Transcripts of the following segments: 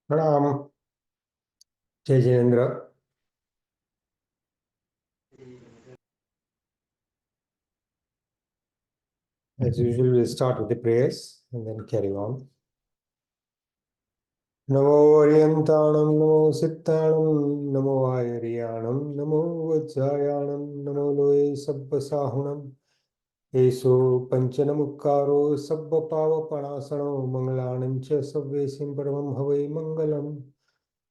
प्रणाम। जय Jinendra. As usual, we'll start with the prayers. and then carry on. Namo Orientanam, Namo Sittanam, Namo Ayariyanam, Namo Vajjayanam, Namo Loe Sabba Sahunam, Eso Panchanamukaro, Sabba Pava Panasano, Mangalanancha, Sabve Simparvam Havai Mangalam.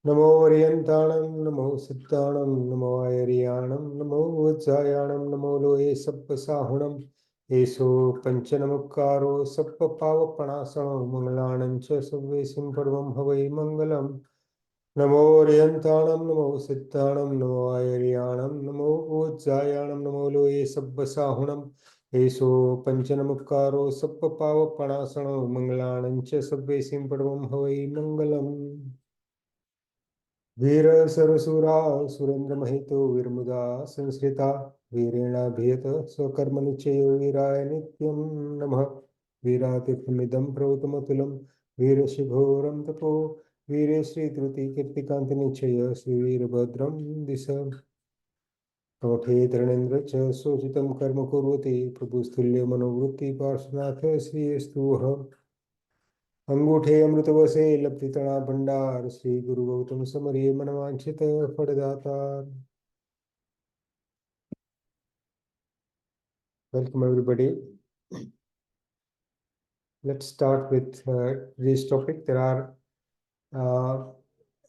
Namo Orientanam, Namo Sittanam, Namo Ayariyanam, Namo Vajjayanam, Namo Loe Sabba Sahunam, Eso Panchanamukaro, Sabba Pava Panasano, Mangalanancha, Sabve Simparvam Havai Mangalam. Namo Orientanam, Namo Sittanam, Namo Ayariyanam, Namo Vajjayanam, Namo Loe Sabba Sahunam, Eso Panchanamukaro, Sabba Pava Panasano, Mangalanancha, Sabve Simparvam Havai Mangalam. Veer सरसुरा Surendra Mahito वीरमुदा संस्कृता वीरेणाभियत स्वकर्म निश्चयो वीराय नित्यं नमः वीरातिथ्यमिदं प्रौतमतुलं वीरशिघोरं तपो वीरे श्रीतृति कीर्तिकान्ति निश्चय श्रीवीरभद्रं दिश कमठे तरणेन्द्र च शोचितं कर्म कुर्वति प्रभुस्तुल्य मनोवृत्ति पार्श्वनाथ श्रीस्तुः अंगूठे अमृतवसे लप्तितणा भंडार श्री गुरु Gautam समरिय मनवांछित फलदातार. Welcome everybody. Let's start with today's topic. There are,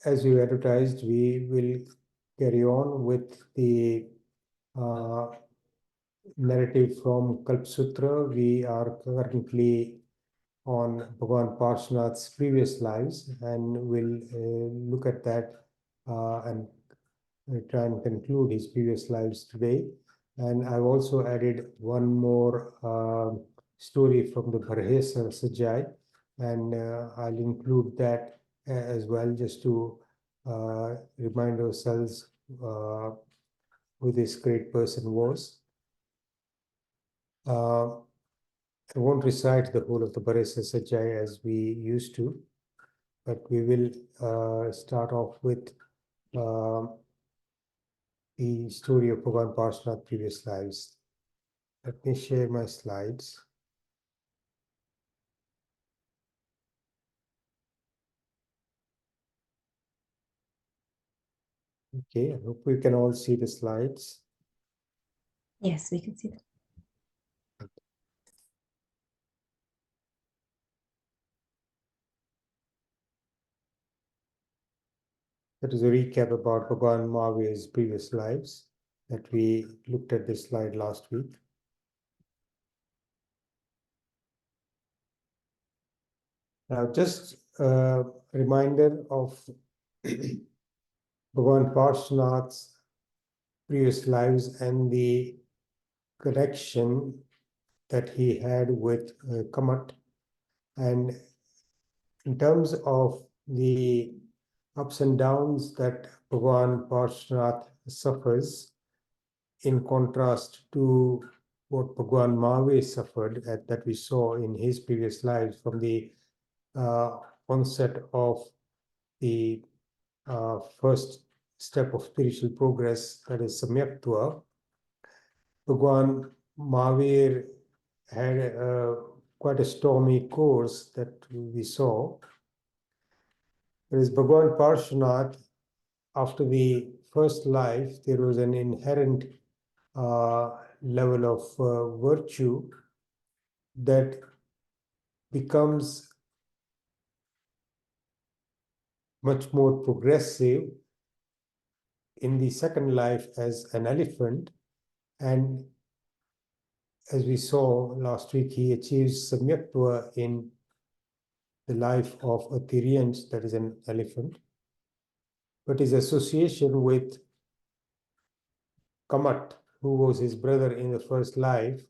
as you advertised, we will carry on with the narrative from Kalpasutra. We are currently on Bhagwan Parshvanath's previous lives, and we'll look at that and try and conclude his previous lives today. And I've also added one more story from the Bharhesa Sajjai, and I'll include that as well, just to remind ourselves who this great person was. I won't recite the whole of the Bharhesa Sajjai as we used to, but we will start off with the story of Bhagwan Parshvanath's previous lives. Let me share my slides. Okay, I hope we can all see the slides. Yes, we can see that. That is a recap about Bhagwan Mahavir's previous lives that we looked at this slide last week. Now, just a reminder of Bhagwan Parshvanath's previous lives and the connection that he had with Kamath. And in terms of the ups and downs that Bhagwan Parshvanath suffers, in contrast to what Bhagwan Mahavir suffered that we saw in his previous lives from the onset of the first step of spiritual progress, that is Samyaktva. Bhagwan Mahavir had quite a stormy course that we saw. Whereas Bhagwan Parshvanath, after the first life, there was an inherent level of virtue that becomes much more progressive in the second life as an elephant. And as we saw last week, he achieves Samyaktva in the life of a Tiryans, that is an elephant. But his association with Kamath, who was his brother in the first life,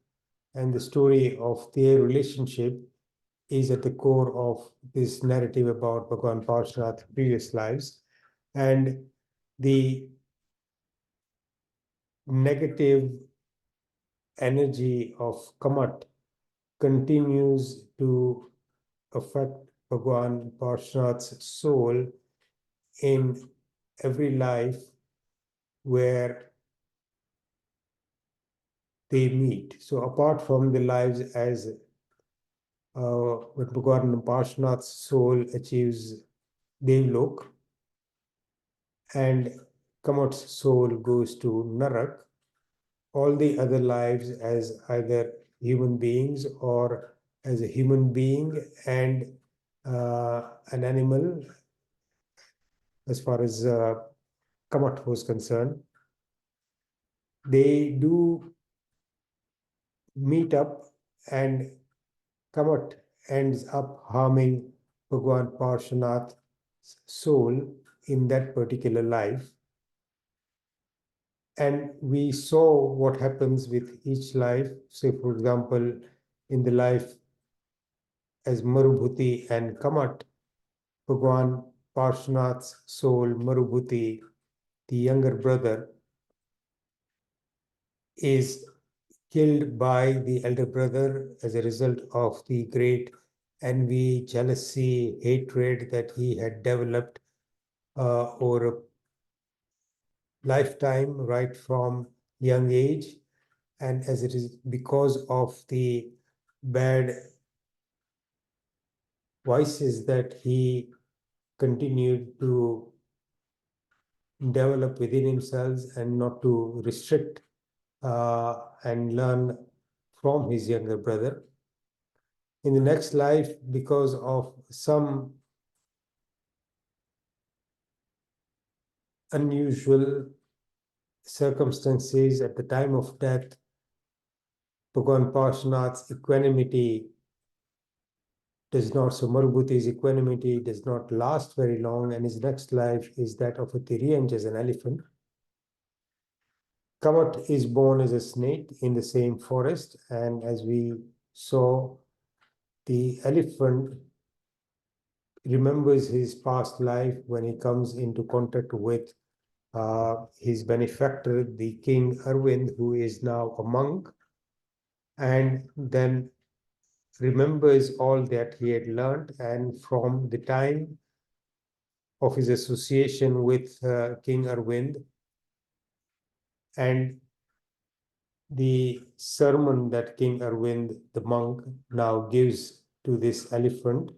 and the story of their relationship is at the core of this narrative about Bhagwan Parshvanath's previous lives. And the negative energy of Kamath continues to affect Bhagwan Parshvanath's soul in every life where they meet. So apart from the lives as when Bhagwan Parshvanath's soul achieves Devlok and Kamath's soul goes to Narak, all the other lives as either human beings or as a human being and an animal, as far as Kamath was concerned, they do meet up, and Kamath ends up harming Bhagwan Parshvanath's soul in that particular life. And we saw what happens with each life. Say, for example, in the life as Marubhuti and Kamath, Bhagwan Parshvanath's soul, Marubhuti, the younger brother, is killed by the elder brother as a result of the great envy, jealousy, hatred that he had developed over a lifetime, right from young age. And as it is because of the bad vices that he continued to develop within himself and not to restrict and learn from his younger brother. In the next life, because of some unusual circumstances at the time of death, Bhagwan Parshvanath's equanimity does not, so Marubhuti's equanimity does not last very long, and his next life is that of a Tiriyanj as an elephant. Kamath is born as a snake in the same forest, and as we saw, the elephant remembers his past life when he comes into contact with his benefactor, the King Arvind, who is now a monk, and then remembers all that he had learned. And from the time of his association with King Arvind and the sermon that King Arvind, the monk, now gives to this elephant,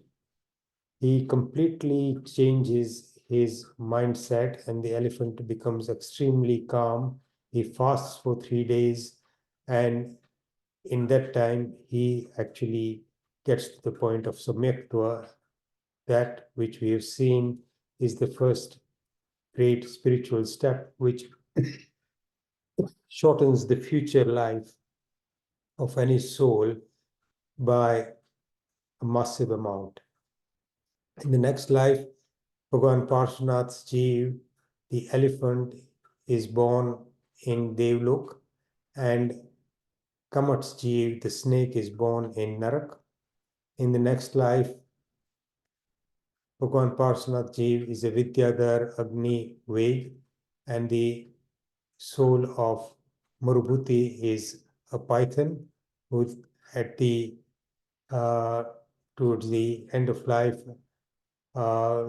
he completely changes his mindset, and the elephant becomes extremely calm. He fasts for 3 days, and in that time, he actually gets to the point of Samyaktva, that which we have seen is the first great spiritual step, which shortens the future life of any soul by a massive amount. In the next life, Bhagwan Parshvanath's Jeev, the elephant, is born in Devlok, and Kamath's Jeev, the snake, is born in Narak. In the next life, Bhagwan Parshvanath Jeev is a Vidyadhar Agni Ved, and the soul of Marubhuti is a python who at the towards the end of life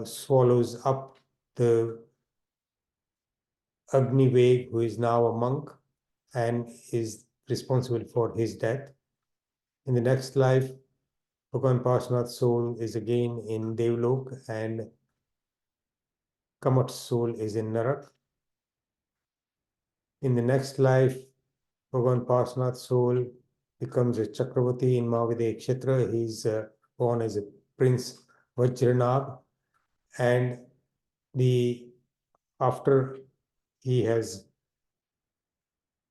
swallows up the Agnived, who is now a monk and is responsible for his death. In the next life, Bhagwan Parshvanath's soul is again in Devlok, and Kamath's soul is in Narak. In the next life, Bhagwan Parshvanath's soul becomes a Chakravarti in Mahavide Kshetra. He's born as a Prince Vajranab, and after he has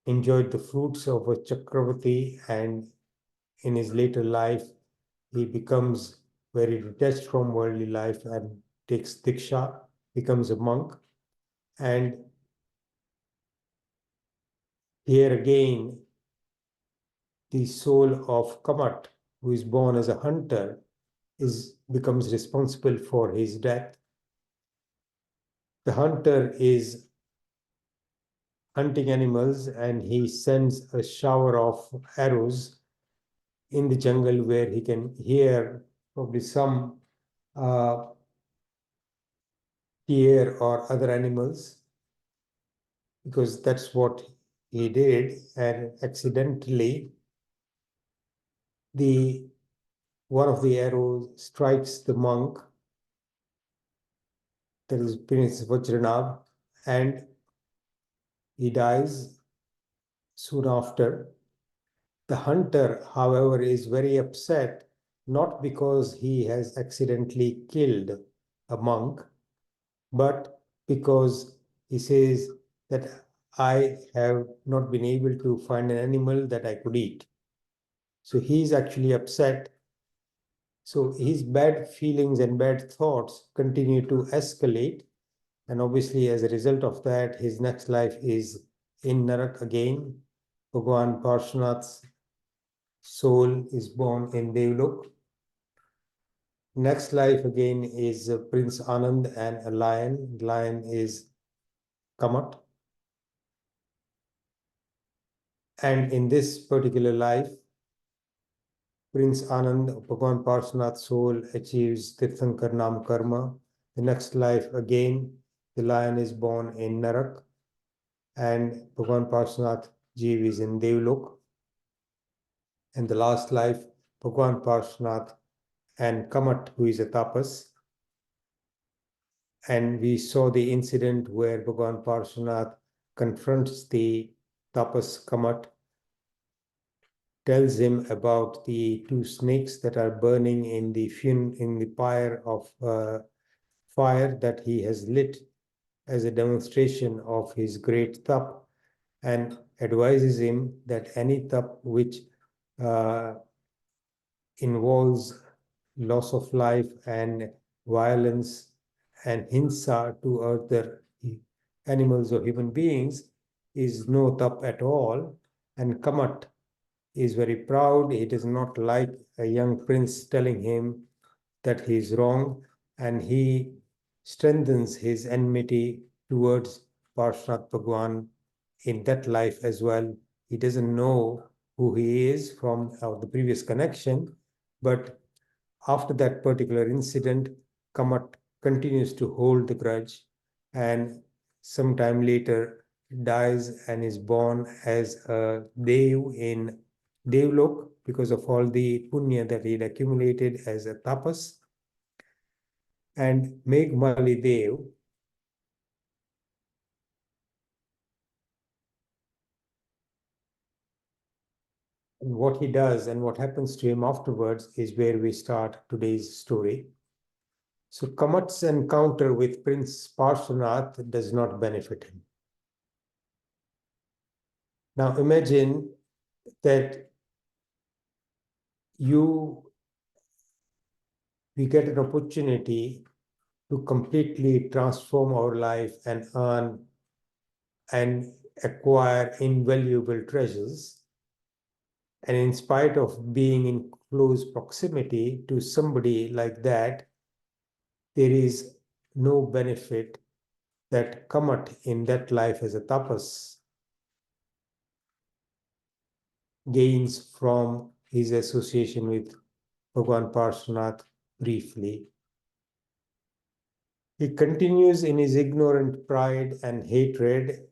enjoyed the fruits of a Chakravarti, and in his later life, he becomes very detached from worldly life and takes Diksha, becomes a monk. And here again, the soul of Kamath, who is born as a hunter, becomes responsible for his death. The hunter is hunting animals, and he sends a shower of arrows in the jungle where he can hear probably some deer or other animals, because that's what he did. And accidentally, the one of the arrows strikes the monk, that is Prince Vajranath, and he dies soon after. The hunter, however, is very upset, not because he has accidentally killed a monk, but because he says that I have not been able to find an animal that I could eat. So he's actually upset. So his bad feelings and bad thoughts continue to escalate. And obviously, as a result of that, his next life is in Narak again. Bhagwan Parshvanath's soul is born in Devlok. Next life again is Prince Anand and a lion. Lion is Kamath. And in this particular life, Prince Anand, Bhagwan Parshvanath's soul achieves Tirthankar Nam Karma. The next life again, the lion is born in Narak, and Bhagwan Parshvanath Jeev is in Devlok. And the last life, Bhagwan Parshvanath and Kamath, who is a tapas. And we saw the incident where Bhagwan Parshvanath confronts the tapas Kamath, tells him about the two snakes that are burning in the pyre of fire that he has lit as a demonstration of his great tap, and advises him that any tap which involves loss of life and violence and hinsa to other animals or human beings is no tap at all. And Kamat is very proud. He does not like a young prince telling him that he is wrong, and he strengthens his enmity towards Parshvanath Bhagwan in that life as well. He doesn't know who he is from the previous connection, but after that particular incident, Kamat continues to hold the grudge, and sometime later dies and is born as a Dev in Devlok because of all the punya that he had accumulated as a tapas. And Meghmali Dev and what he does and what happens to him afterwards is where we start today's story. So Kamath's encounter with Prince Parshvanath does not benefit him. Now imagine that we get an opportunity to completely transform our life and earn and acquire invaluable treasures. And in spite of being in close proximity to somebody like that, there is no benefit that Kamat in that life as a tapas gains from his association with Bhagwan Parshvanath briefly. He continues in his ignorant pride and hatred,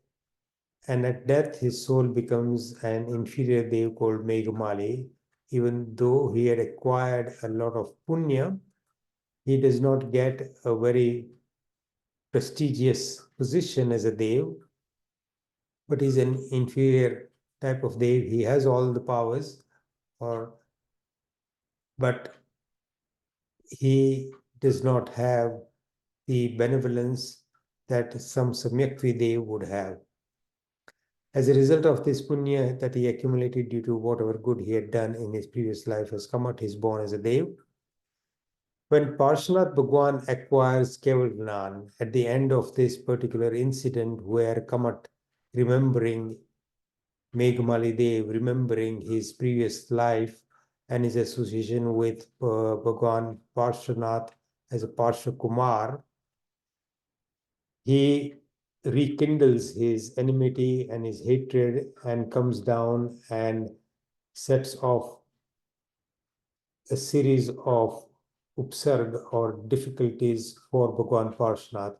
and at death his soul becomes an inferior dev called Meghmali. Even though he had acquired a lot of punya, he does not get a very prestigious position as a dev, but he's an inferior type of dev. He has all the powers, but he does not have the benevolence that some Samyakvi Dev would have. As a result of this punya that he accumulated due to whatever good he had done in his previous life as Kamat, he is born as a Dev. When Parshvanath Bhagwan acquires Keval Gnan, at the end of this particular incident where Kamat, remembering Meghmali Dev, remembering his previous life and his association with Bhagwan Parshvanath as a Parshvakumar, he rekindles his enmity and his hatred and comes down and sets off a series of upsarg or difficulties for Bhagwan Parshvanath.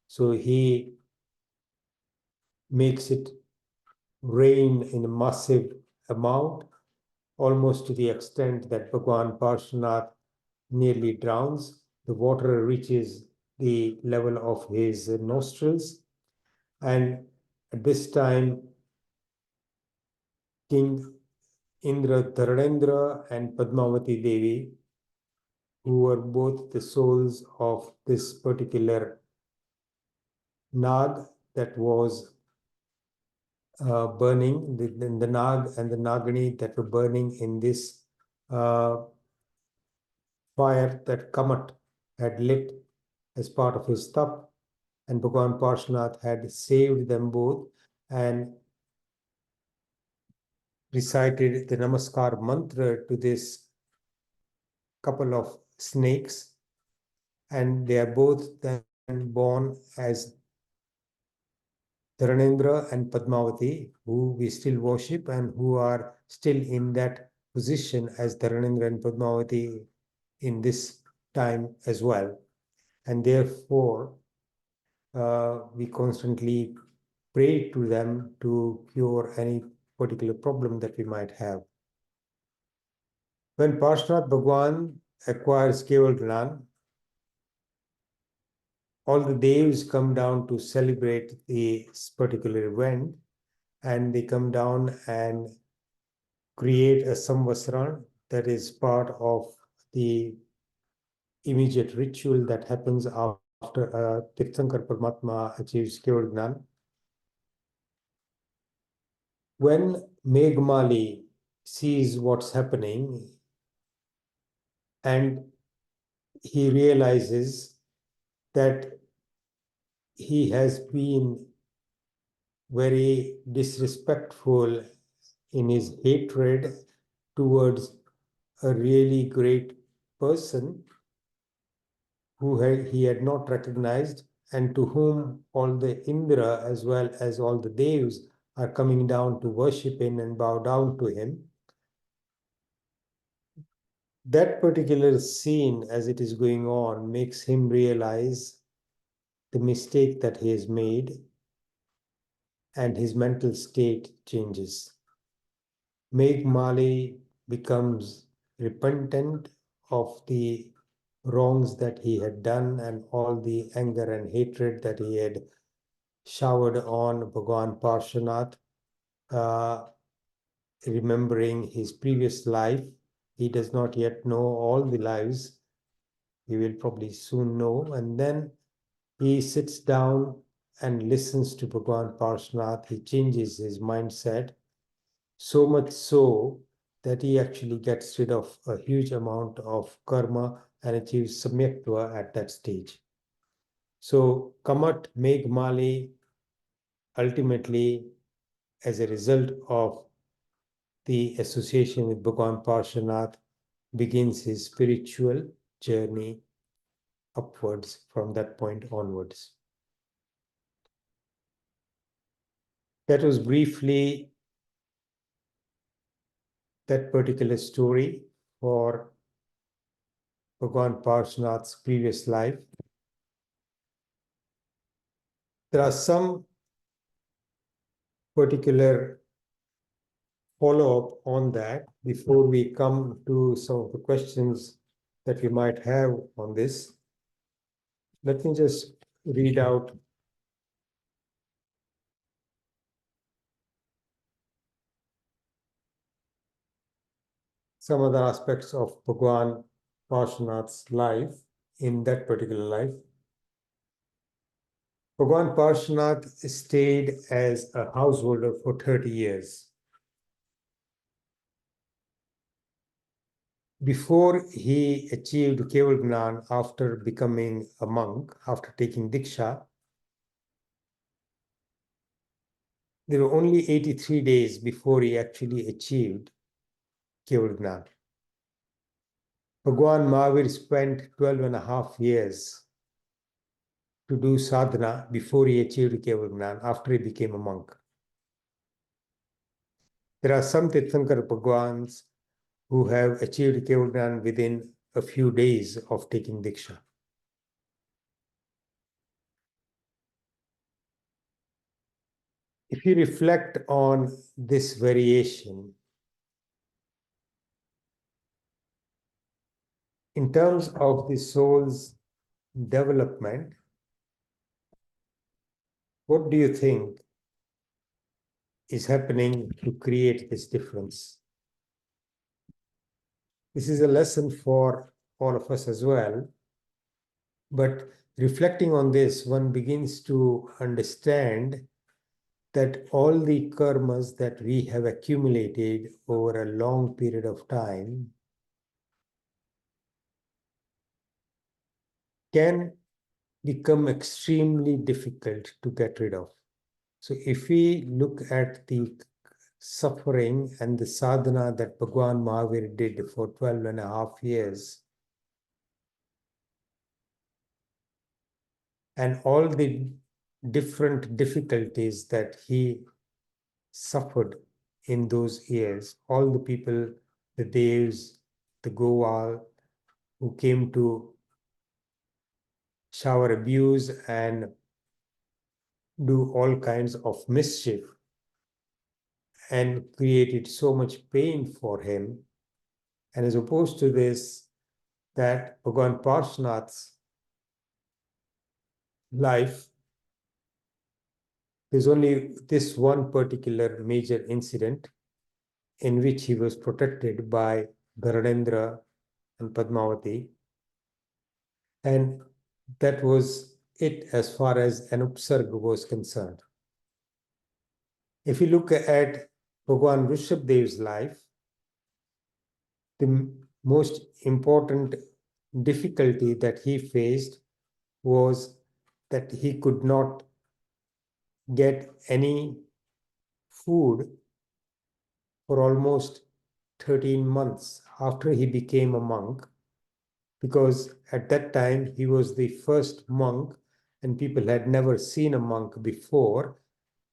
So he makes it rain in a massive amount, almost to the extent that Bhagwan Parshvanath nearly drowns. The water reaches the level of his nostrils. And at this time, King Indra Dharanendra and Padmavati Devi, who were both the souls of this particular Nag that was burning, the Nag and the Nagini that were burning in this fire that Kamath had lit as part of his tap, and Bhagwan Parshvanath had saved them both and recited the Namaskar mantra to this couple of snakes, and they are both then born as Dharanendra and Padmavati, who we still worship and who are still in that position as Dharanendra and Padmavati in this time as well. And therefore, we constantly pray to them to cure any particular problem that we might have. When Parshvanath Bhagwan acquires Keval Gnan, all the devs come down to celebrate this particular event, and they come down and create a samvasaran that is part of the immediate ritual that happens after Tirthankar Paramatma achieves Keval Gnan. When Meghmali sees what's happening and he realizes that he has been very disrespectful in his hatred towards a really great person who he had not recognized and to whom all the Indra as well as all the Devs are coming down to worship him and bow down to him. That particular scene as it is going on makes him realize the mistake that he has made, and his mental state changes. Meghmali becomes repentant of the wrongs that he had done and all the anger and hatred that he had showered on Bhagwan Parshvanath, remembering his previous life. He does not yet know all the lives. He will probably soon know. And then he sits down and listens to Bhagwan Parshvanath. He changes his mindset, so much so that he actually gets rid of a huge amount of karma and achieves samyaktva at that stage. So Kamath Meghmali ultimately, as a result of the association with Bhagwan Parshvanath, begins his spiritual journey upwards from that point onwards. That was briefly that particular story for Bhagwan Parshvanath's previous life. There are some particular follow-up on that before we come to some of the questions that we might have on this. Let me just read out some other aspects of Bhagwan Parshvanath's life in that particular life. Bhagwan Parshvanath stayed as a householder for 30 years. Before he achieved Keval Gnan after becoming a monk, after taking Diksha, there were only 83 days before he actually achieved Keval Gnan. Bhagwan Mahavir spent 12.5 years to do sadhana before he achieved Keval Gnan, after he became a monk. There are some Tirthankar Bhagwans who have achieved Keval Gnan within a few days of taking Diksha. If you reflect on this variation, in terms of the soul's development, what do you think is happening to create this difference? This is a lesson for all of us as well. But reflecting on this, one begins to understand that all the karmas that we have accumulated over a long period of time can become extremely difficult to get rid of. So if we look at the suffering and the sadhana that Bhagwan Mahavir did for 12 and a half years, and all the different difficulties that he suffered in those years, all the people, the Devs, the Gowal, who came to shower abuse and do all kinds of mischief and created so much pain for him. And as opposed to this, that Bhagwan Parshvanath's life, there's only this one particular major incident in which he was protected by Dharanendra and Padmavati. And that was it as far as an upsarga was concerned. If you look at Bhagwan Rishabdev's life, the most important difficulty that he faced was that he could not get any food for almost 13 months after he became a monk, because at that time he was the first monk and people had never seen a monk before,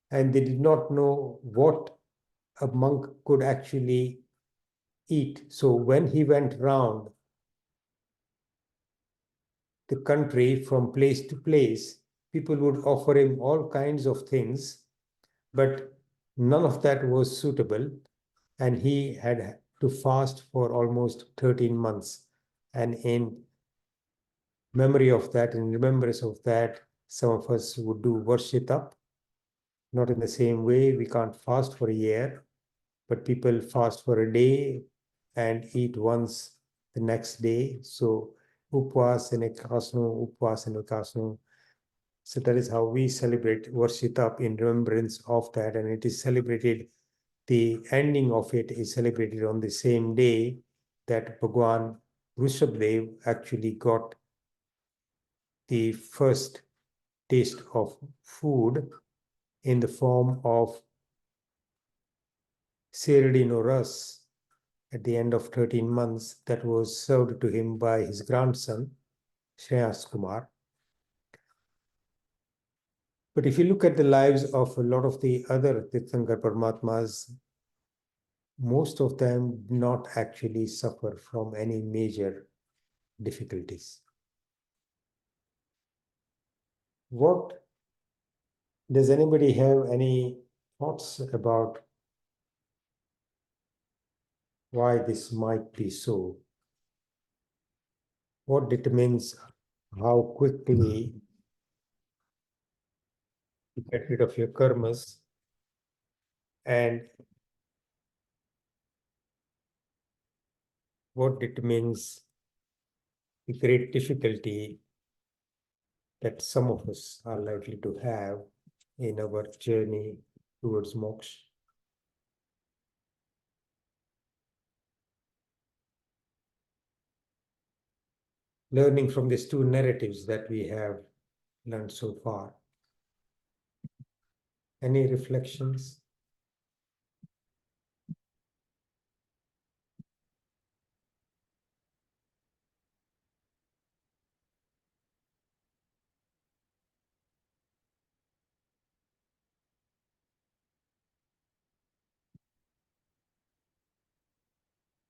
and they did not know what a monk could actually eat. So when he went round the country from place to place, people would offer him all kinds of things, but none of that was suitable, and he had to fast for almost 13 months. And in memory of that, in remembrance of that, some of us would do Varshitap, not in the same way. We can't fast for a year, but people fast for a day and eat once the next day. So Upwas and Ekasno, Upwas and Ekasno. So that is how we celebrate Varshitap in remembrance of that. And it is celebrated, the ending of it is celebrated on the same day that Bhagwan Rishabdev actually got the first taste of food in the form of Seridino Ras at the end of 13 months that was served to him by his grandson, Elachikumar. But if you look at the lives of a lot of the other Tirthankar Paramatmas, most of them do not actually suffer from any major difficulties. What does anybody have any thoughts about why this might be so? What determines how quickly you get rid of your karmas, and what determines the great difficulty that some of us are likely to have in our journey towards moksha? Learning from these two narratives that we have learned so far. Any reflections?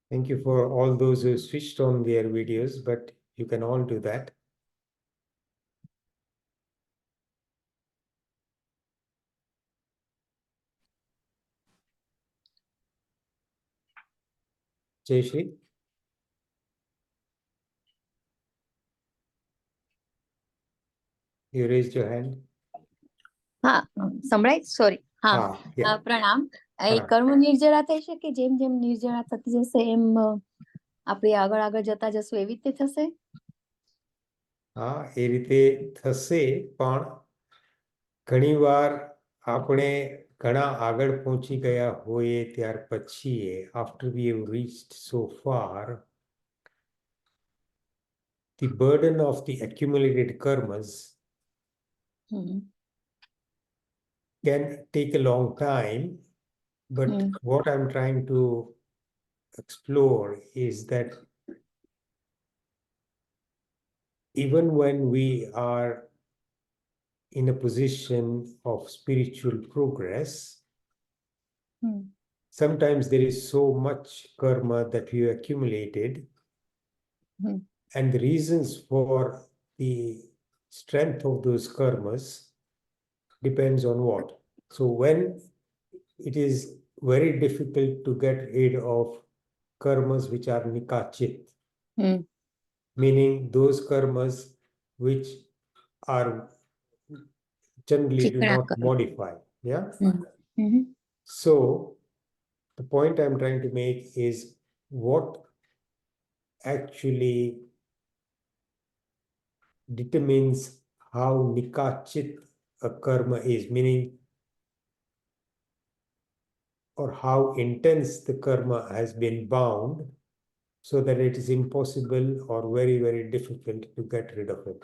Thank you for all those who switched on their videos, but you can all do that. Jai Shri. You raised your hand. હા સંભળાય sorry હા Yeah. પ્રણામ એ પ્રણામ. કર્મ નિર્જરા થઈ છે કે જેમ જેમ નિર્જરા થતી જશે એમ આપણે આગળ આગળ જતા જશું એવી રીતે થશે હા એ રીતે થશે પણ ઘણીવાર આપણે ઘણા આગળ પહોંચી ગયા હોઈએ ત્યાર પછી after we have reached so far, the burden of the accumulated karmas can take a long time, but what I'm trying to explore is that even when we are in a position of spiritual progress, sometimes there is so much karma that we accumulated, and the reasons for the strength of those karmas depends on what. So when it is very difficult to get rid of karmas which are nikachit, meaning those karmas which are generally do not modify. Yeah. So the point I'm trying to make is what actually determines how nikachit a karma is, meaning or how intense the karma has been bound so that it is impossible or very, very difficult to get rid of it.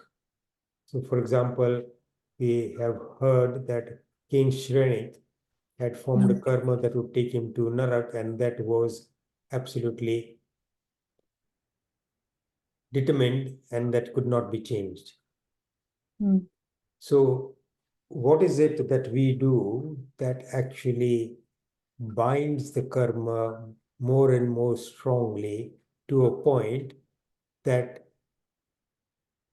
So, for example, we have heard that King Shrenik had formed a karma that would take him to Narak, and that was absolutely determined and that could not be changed. So, what is it that we do that actually binds the karma more and more strongly to a point that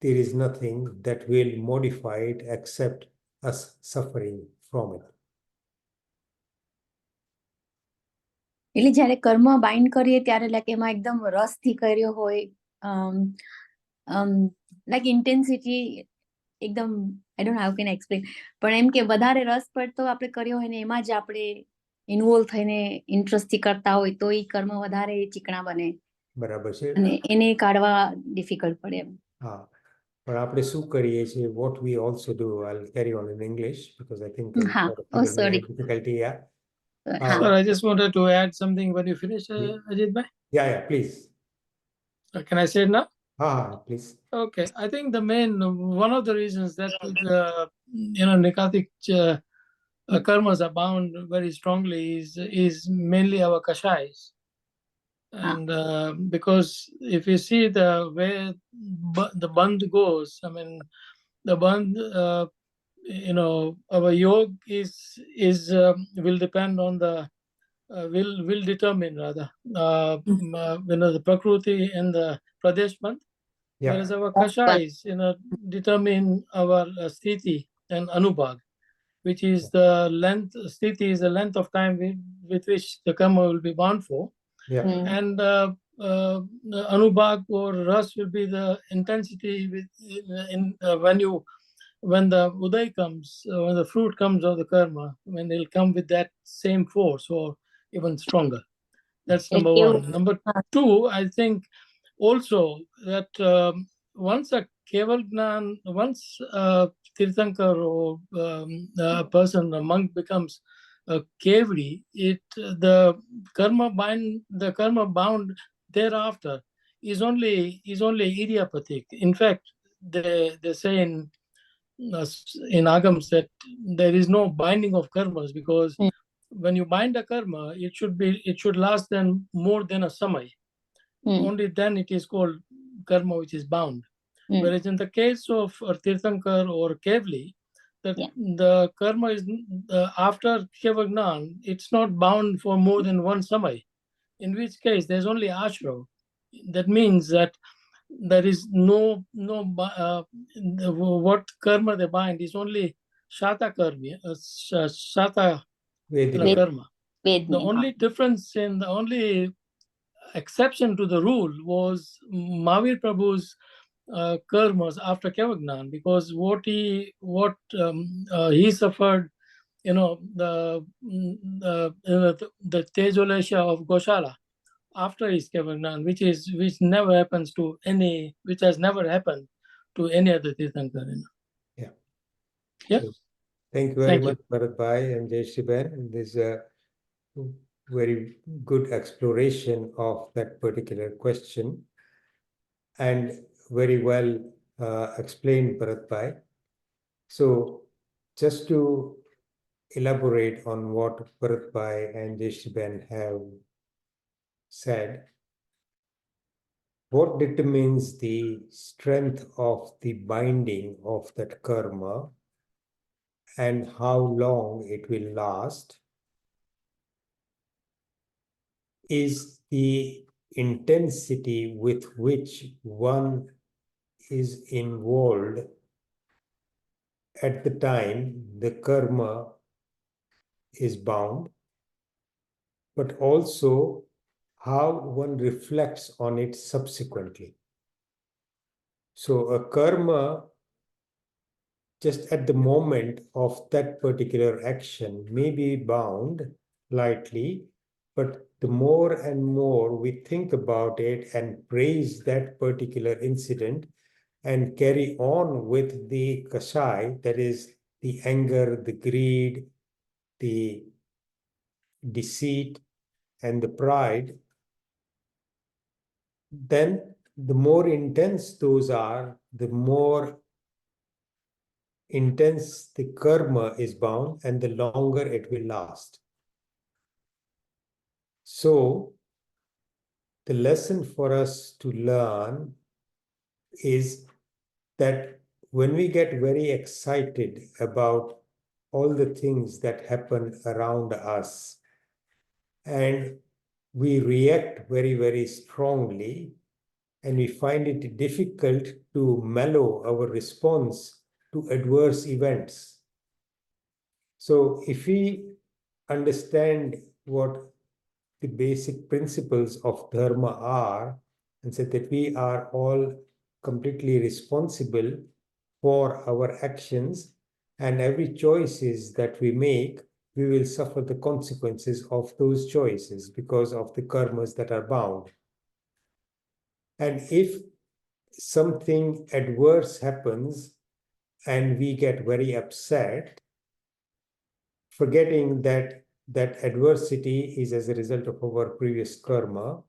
there is nothing that will modify it except us suffering from it? એટલે જ્યારે કર્મ bind કરીએ ત્યારે like એમાં એકદમ રસથી કર્યો હોય like intensity એકદમ I don't how can explain પણ એમ કે વધારે રસ પડતો આપણે કર્યો હોય ને એમાં જ આપણે ઇન્વોલ્વ થઈને ઇન્ટરેસ્ટથી કરતા હોય તો એ કર્મ વધારે ચીકણા બને બરાબર છે અને એને કાઢવા ડિફિકલ્ટ પડે એમ હા પણ આપણે શું કરીએ છીએ what we also do, I'll carry on in English because I think હા ઓ sorry difficulty. Yeah. Sir, I just wanted to add something when you finish, Ajitbhai. Yeah, please. Can I say it now? Please. Okay, I think one of the reasons that Nikatik karmas are bound very strongly is mainly our kashais. And because if you see the way the bandh goes, I mean, the bandh, our yoga will depend on the will determine rather the Prakriti and the Pradesh bandh. Yeah. Whereas our kashais, determine our sthiti and anubhag, which is the length. Sthiti is the length of time with which the karma will be bound for. Yeah. And anubhag or ras will be the intensity when the uday comes, when the fruit comes of the karma, when they'll come with that same force or even stronger. That's number one. Number two, I think also that once a keval gnan, once a tirthankar or a person, a monk becomes a kevri, the karma bound thereafter is only idiopathic. In fact, they say in agams that there is no binding of karmas, because when you bind a karma, it should last then more than a samay. Only then it is called karma which is bound. Whereas in the case of tirthankar or kevli, the karma is after kevagnan, it's not bound for more than one samay, in which case there's only ashra. That means that there is no what karma they bind is only shata karma, shata karma. The only difference in the only exception to the rule was Mahavir Prabhu's karmas after Kavagnan, because what he suffered, the Tejolesha of Goshala after his Kavagnan, which never happens to any, which has never happened to any other Tirthankar. Yeah. Yeah. So, thank you very much, Bharat Bhai and Jayashree. This is a very good exploration of that particular question, and very well explained, Bharat Bhai. So, just to elaborate on what Bharat Bhai and Jayashree have said, what determines the strength of the binding of that karma and how long it will last is the intensity with which one is involved at the time the karma is bound, but also how one reflects on it subsequently. So a karma, just at the moment of that particular action, may be bound lightly, but the more and more we think about it and praise that particular incident and carry on with the kasai, that is the anger, the greed, the deceit, and the pride, then the more intense those are, the more intense the karma is bound and the longer it will last. So, the lesson for us to learn is that when we get very excited about all the things that happen around us and we react very, very strongly, and we find it difficult to mellow our response to adverse events. So if we understand what the basic principles of dharma are, and say that we are all completely responsible for our actions, and every choices that we make, we will suffer the consequences of those choices because of the karmas that are bound. And if something adverse happens and we get very upset, forgetting that that adversity is as a result of our previous karma,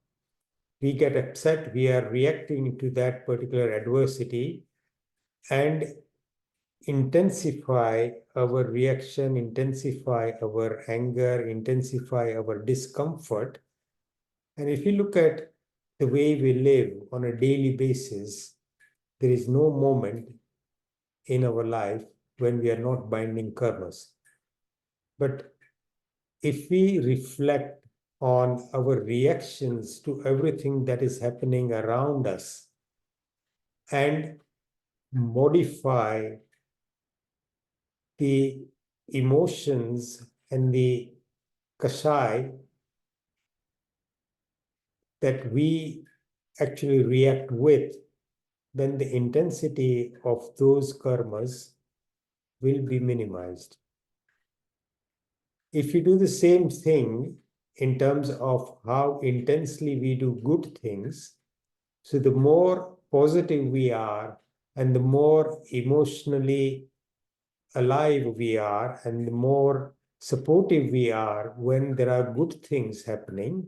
we get upset, we are reacting to that particular adversity and intensify our reaction, intensify our anger, intensify our discomfort. And if you look at the way we live on a daily basis, there is no moment in our life when we are not binding karmas. But if we reflect on our reactions to everything that is happening around us and modify the emotions and the kasai that we actually react with, then the intensity of those karmas will be minimized. If you do the same thing in terms of how intensely we do good things, so the more positive we are and the more emotionally alive we are and the more supportive we are when there are good things happening,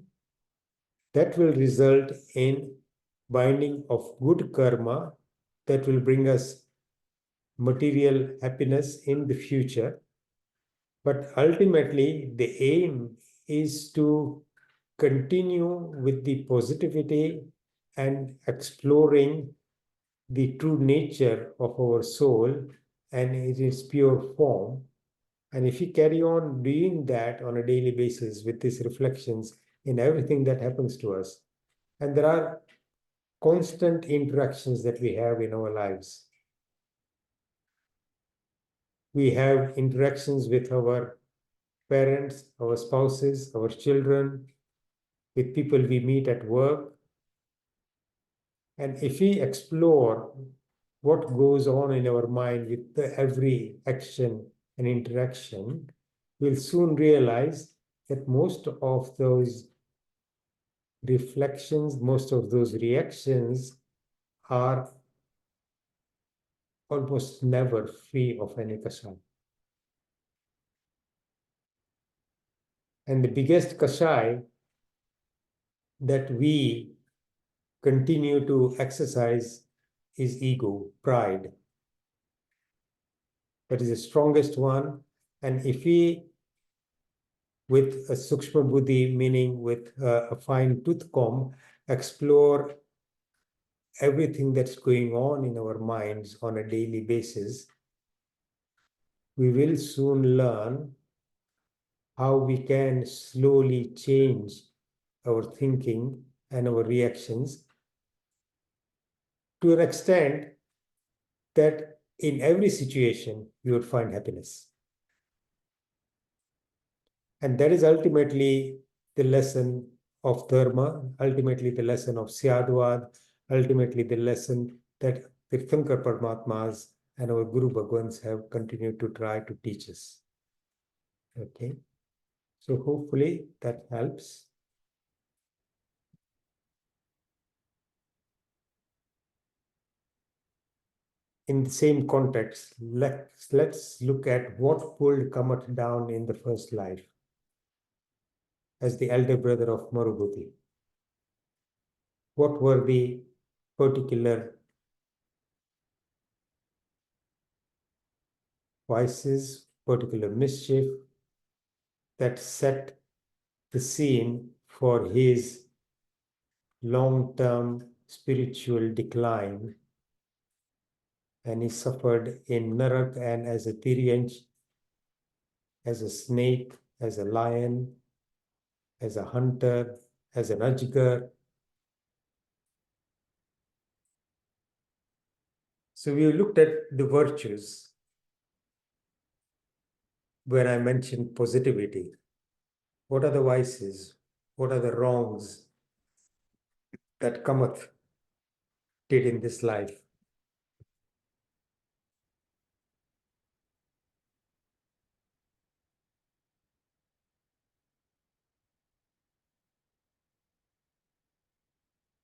that will result in binding of good karma that will bring us material happiness in the future. But ultimately, the aim is to continue with the positivity and exploring the true nature of our soul and in its pure form. And if we carry on doing that on a daily basis with these reflections in everything that happens to us, and there are constant interactions that we have in our lives. We have interactions with our parents, our spouses, our children, with people we meet at work, And if we explore what goes on in our mind with every action and interaction, we'll soon realize that most of those reflections, most of those reactions are almost never free of any kasai. And the biggest kasai that we continue to exercise is ego, pride. That is the strongest one. And if we, with a sukshma buddhi, meaning with a fine tooth comb, explore everything that's going on in our minds on a daily basis, we will soon learn how we can slowly change our thinking and our reactions to an extent that in every situation you would find happiness. And that is ultimately the lesson of dharma, ultimately the lesson of Syadvad, ultimately the lesson that the Tirthankar Paramatmas and our Guru Bhagwans have continued to try to teach us. Okay, so hopefully that helps. In the same context, let's look at what pulled Kamath down in the first life as the elder brother of Marubhuti. What were the particular vices, particular mischief that set the scene for his long-term spiritual decline? And he suffered in Narak and as a Tiryanj, as a snake, as a lion, as a hunter, as an Ajgar. So we looked at the virtues when I mentioned positivity. What are the vices? What are the wrongs that Kamath did in this life?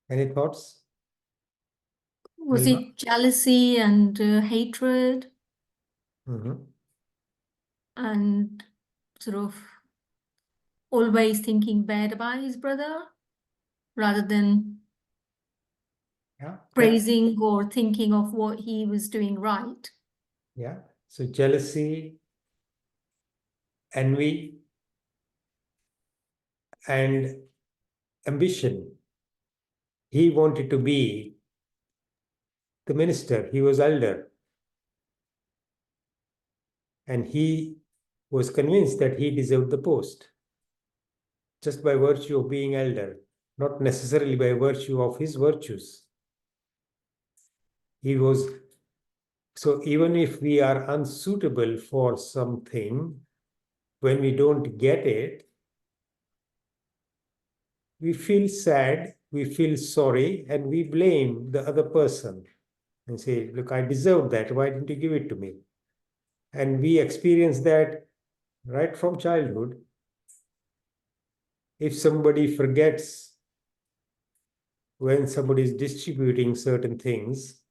Any thoughts? Was Nilma? it jealousy and hatred Mm-hmm. and sort of always thinking bad about his brother rather than Yeah. praising or thinking of what he was doing right? Yeah. So jealousy, envy, and ambition. He wanted to be the minister. He was elder. And he was convinced that he deserved the post just by virtue of being elder, not necessarily by virtue of his virtues. He was, so even if we are unsuitable for something, when we don't get it, we feel sad, we feel sorry, and we blame the other person and say, look, I deserve that. Why didn't you give it to me? And we experience that right from childhood. If somebody forgets when somebody is distributing certain things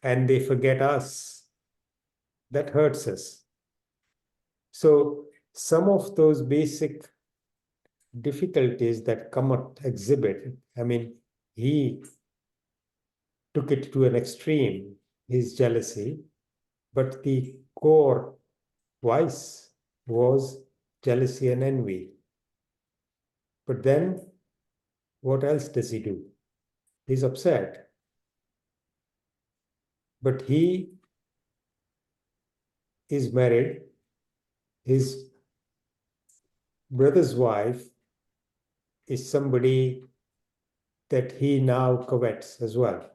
and they forget us, that hurts us. So some of those basic difficulties that Kamath exhibit, I mean, he took it to an extreme, his jealousy, but the core vice was jealousy and envy. But then what else does he do? He's upset. But he is married. His brother's wife is somebody that he now covets as well.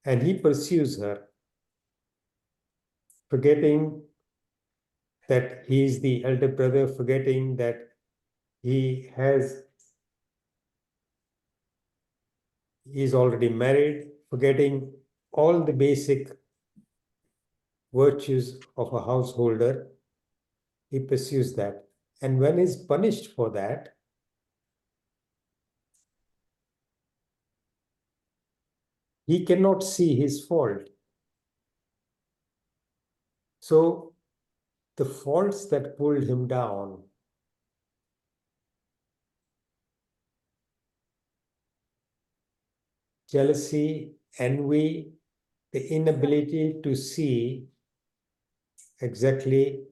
And he pursues her, forgetting that he is the elder brother, forgetting that he has He's already married, forgetting all the basic virtues of a householder. He pursues that. And when he's punished for that, he cannot see his fault. So the faults that pulled him down, jealousy, envy, the inability to see exactly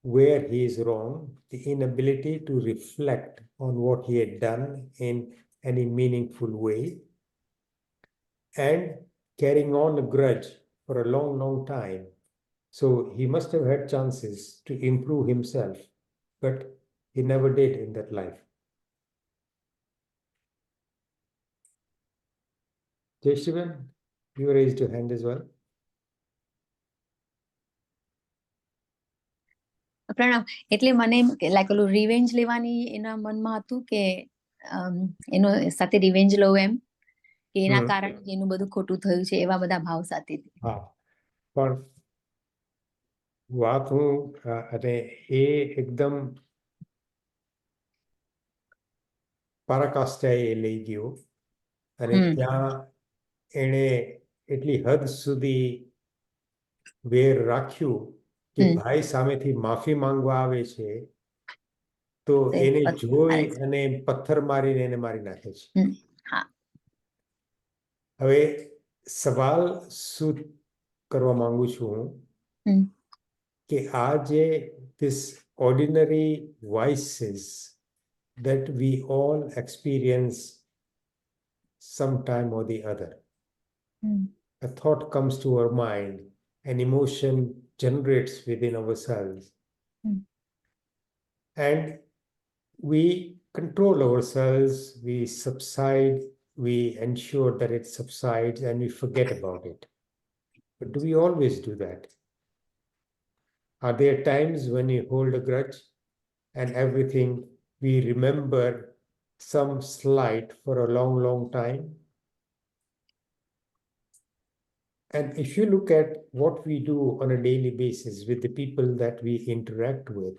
where he is wrong, the inability to reflect on what he had done in any meaningful way, and carrying on a grudge for a long, long time. So he must have had chances to improve himself, but he never did in that life. Jai Shivan, you raised your hand as well. Pranav, એટલે મને એમ કે like ઓલું revenge લેવાની એના મનમાં હતું કે એનો સાથે રિવેન્જ લઉં એમ કે એના કારણે એનું બધું ખોટું થયું છે એવા બધા ભાવ સાથે. હા, પણ વાત હું અને એ એકદમ પરાકાષ્ઠાએ લઈ ગયો અને ત્યાં એણે એટલી હદ સુધી વેર રાખ્યું કે ભાઈ સામેથી માફી માંગવા આવે છે તો એને જોઈ અને પથ્થર મારીને એને મારી નાખે છે. હવે સવાલ શું કરવા માંગુ છું હું કે આ જે this ordinary vices that we all experience sometime or the other. A thought comes to our mind, an emotion generates within ourselves. And we control ourselves, we subside, we ensure that it subsides and we forget about it. But do we always do that? Are there times when you hold a grudge and everything we remember some slight for a long, long time? And if you look at what we do on a daily basis with the people that we interact with,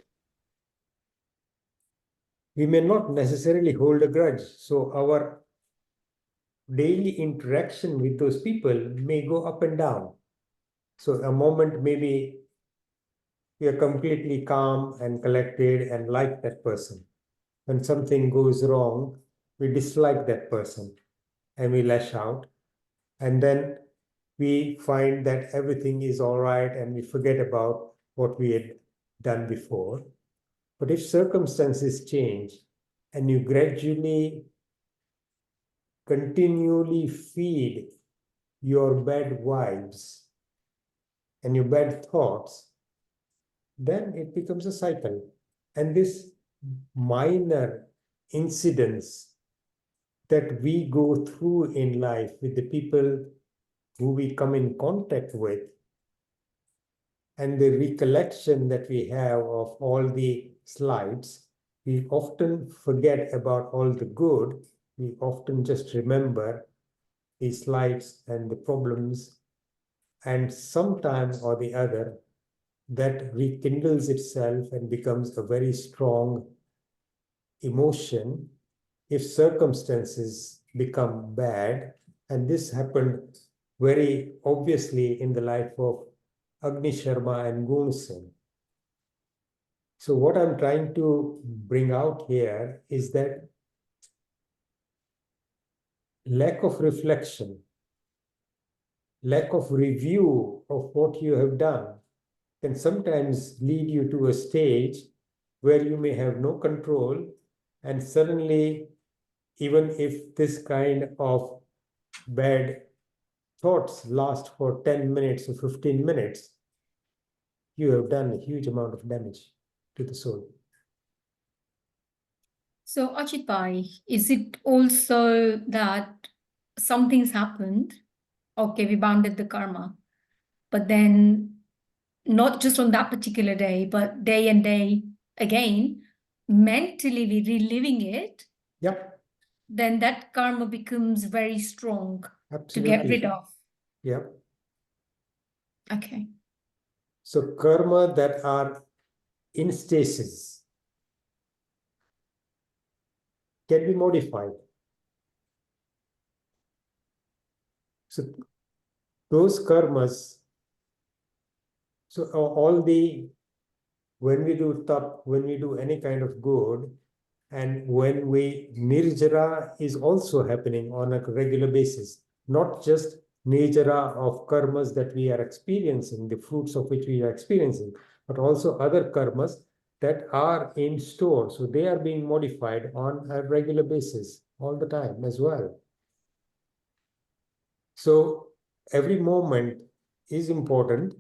we may not necessarily hold a grudge. So our daily interaction with those people may go up and down. So a moment maybe we are completely calm and collected and like that person. When something goes wrong, we dislike that person and we lash out. And then we find that everything is all right and we forget about what we had done before. But if circumstances change and you gradually, continually feed your bad vibes and your bad thoughts, then it becomes a cycle. And this minor incidents that we go through in life with the people who we come in contact with, and the recollection that we have of all the slides, we often forget about all the good. We often just remember the slides and the problems, and sometime or the other that rekindles itself and becomes a very strong emotion if circumstances become bad. And this happened very obviously in the life of Agni Sharma and Gun Singh. So what I'm trying to bring out here is that lack of reflection, lack of review of what you have done can sometimes lead you to a stage where you may have no control, and suddenly, even if this kind of bad thoughts last for 10 minutes or 15 minutes, you have done a huge amount of damage to the soul. So, Ajitbhai, is it also that something's happened? Okay, we bounded the karma, but then not just on that particular day, but day and day again, mentally we're reliving it. Yep. then that karma becomes very strong to get Absolutely. rid of. Yeah. Okay. So karma that are in stasis can be modified. So those karmas, so all the, when we do tap, when we do any kind of good, and when we, nirjara is also happening on a regular basis, not just nirjara of karmas that we are experiencing, the fruits of which we are experiencing, but also other karmas that are in store. So they are being modified on a regular basis all the time as well. So every moment is important,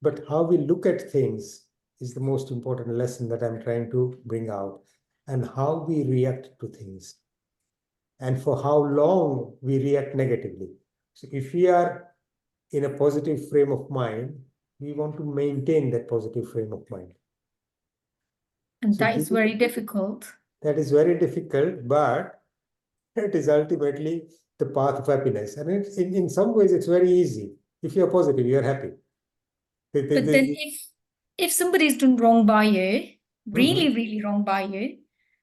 but how we look at things is the most important lesson that I'm trying to bring out, and how we react to things, and for how long we react negatively. So if we are in a positive frame of mind, we want to maintain that positive frame of mind. And So that is very difficult. That is very difficult, but it is ultimately the path of happiness. And in some ways, it's very easy. If you're positive, you're happy. But then if somebody's done wrong by you, really, really wrong by you,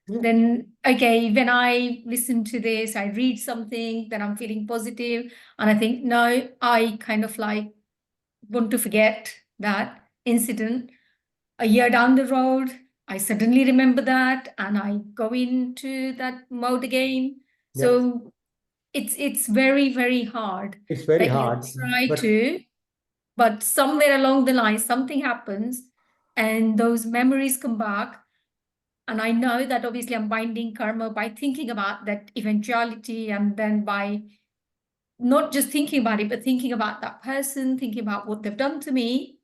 then, okay, when I listen to this, I read something, then I'm feeling positive, and I think, no, I kind of like want to forget that incident. A year down the road, I suddenly remember that, and I go into that mode again. So it's very, very hard. It's very that hard. You try but somewhere along the line, something happens, and those memories come back. And I know that obviously I'm binding karma by thinking about that eventuality, and then by not just thinking about it, but thinking about that person, thinking about what they've done to me.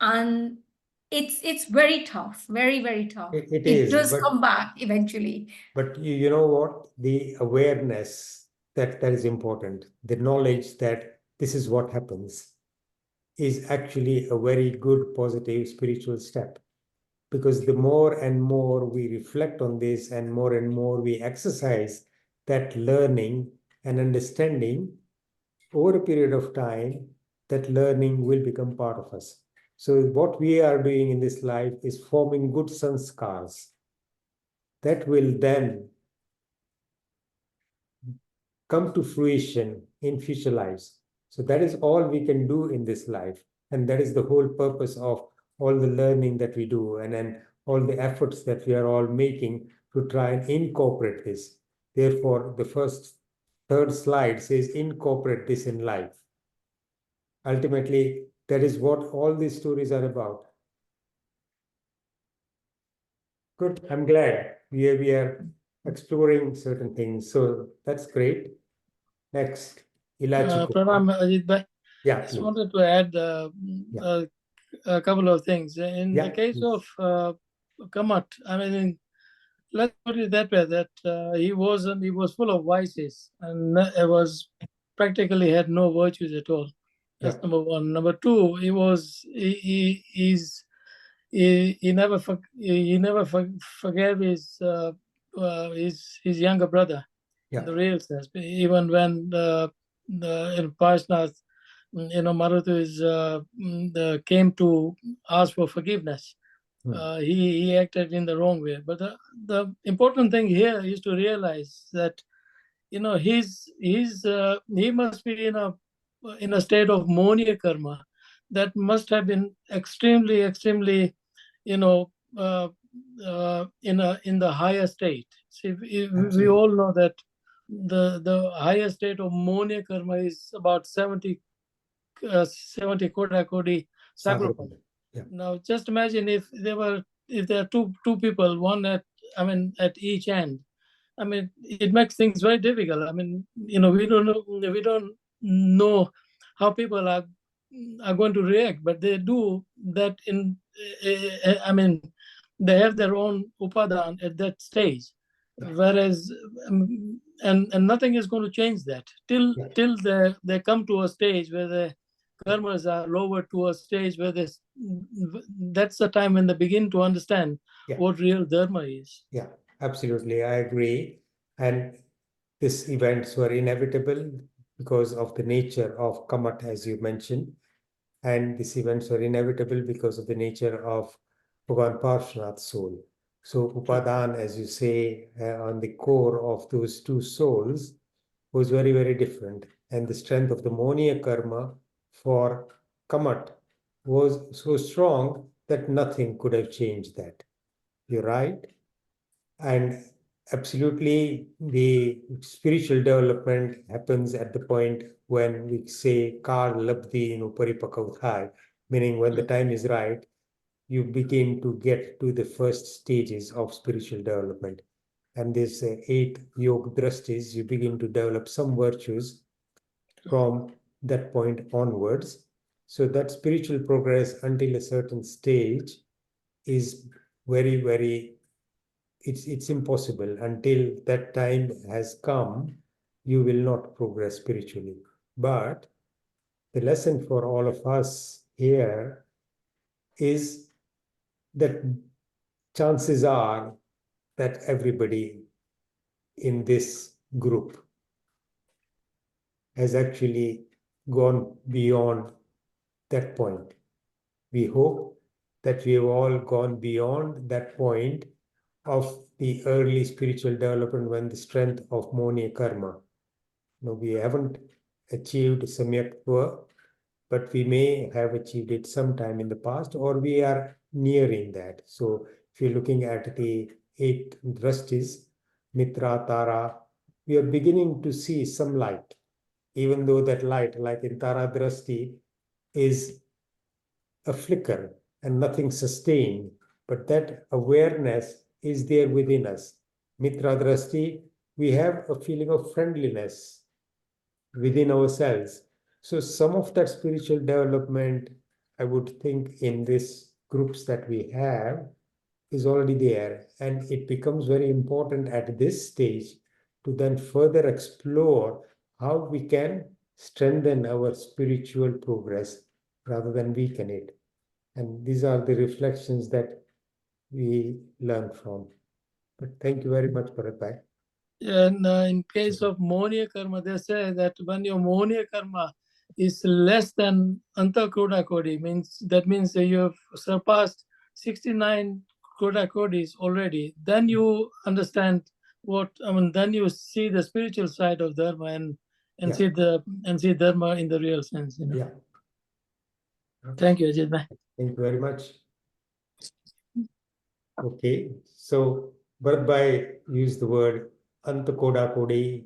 And it's very tough, very, very tough. It does come back eventually. But you know what? The awareness that is important, the knowledge that this is what happens, is actually a very good, positive spiritual step. Because the more and more we reflect on this, and more we exercise that learning and understanding, over a period of time, that learning will become part of us. So what we are doing in this life is forming good sanskars that will then come to fruition in future lives. So that is all we can do in this life. And that is the whole purpose of all the learning that we do, and then all the efforts that we are all making to try and incorporate this. Therefore, the third slide says, incorporate this in life. Ultimately, that is what all these stories are about. Good. I'm glad we are exploring certain things. So that's great. Next, Elachikumar. Pranam Ajitbhai. Yeah, I just please. wanted to add a couple of things. In the case of Kamath, I mean, let's put it that way, that he was full of vices, and practically had no virtues at all. That's number one. Number two, he never forgave his younger brother, in the real sense. Even when in Parshvanath, Marutu came to ask for forgiveness, he acted in the wrong way. But the important thing here is to realize that he must be in a state of monia karma that must have been extremely, extremely, in the higher state. See, we all know that the higher state of monia karma is about 70 kota-kodi sagrapam. Now, just imagine if there are two people, one at each end. I mean, it makes things very difficult. I mean, we don't know how people are going to react, but they do that they have their own upadan at that stage, whereas and nothing is going to change that till they come to a stage where the karmas are lowered to a stage where that's the time when they begin to understand what real dharma is. Yeah, absolutely. I agree. And these events were inevitable because of the nature of Kamath, as you mentioned. And these events were inevitable because of the nature of Bhagwan Parshvanath's soul. So Upadan, as you say, on the core of those two souls was very, very different. And the strength of the Moniya karma for Kamath was so strong that nothing could have changed that. You're right. And absolutely, the spiritual development happens at the point when we say Kar Labdhi in Uparipakauthai, meaning when the time is right, you begin to get to the first stages of spiritual development. And this 8 yoga drastis, you begin to develop some virtues from that point onwards. So that spiritual progress until a certain stage is very, very, it's impossible. Until that time has come, you will not progress spiritually. But the lesson for all of us here is that chances are that everybody in this group has actually gone beyond that point. We hope that we have all gone beyond that point of the early spiritual development when the strength of Moniya karma. No, we haven't achieved Samyaktva, but we may have achieved it sometime in the past, or we are nearing that. So if you're looking at the 8 drastis, Mitra, Tara, we are beginning to see some light, even though that light, like in Tara Drasti, is a flicker and nothing sustained, but that awareness is there within us. Mitra Drasti, we have a feeling of friendliness within ourselves. So some of that spiritual development, I would think, in these groups that we have is already there. And it becomes very important at this stage to then further explore how we can strengthen our spiritual progress rather than weaken it. And these are the reflections that we learn from. But thank you very much, Bharatbhai. And in case of Moniya karma, they say that when your Moniya karma is less than Anta Koda Kodi, that means that you have surpassed 69 Koda Kodis already, then you understand then you see the spiritual side of Dharma and see Dharma in the real sense. Yeah. Thank you, Ajitbhai. Thank you very much. Okay, so Bharatbhai used the word Antakoda Kodi,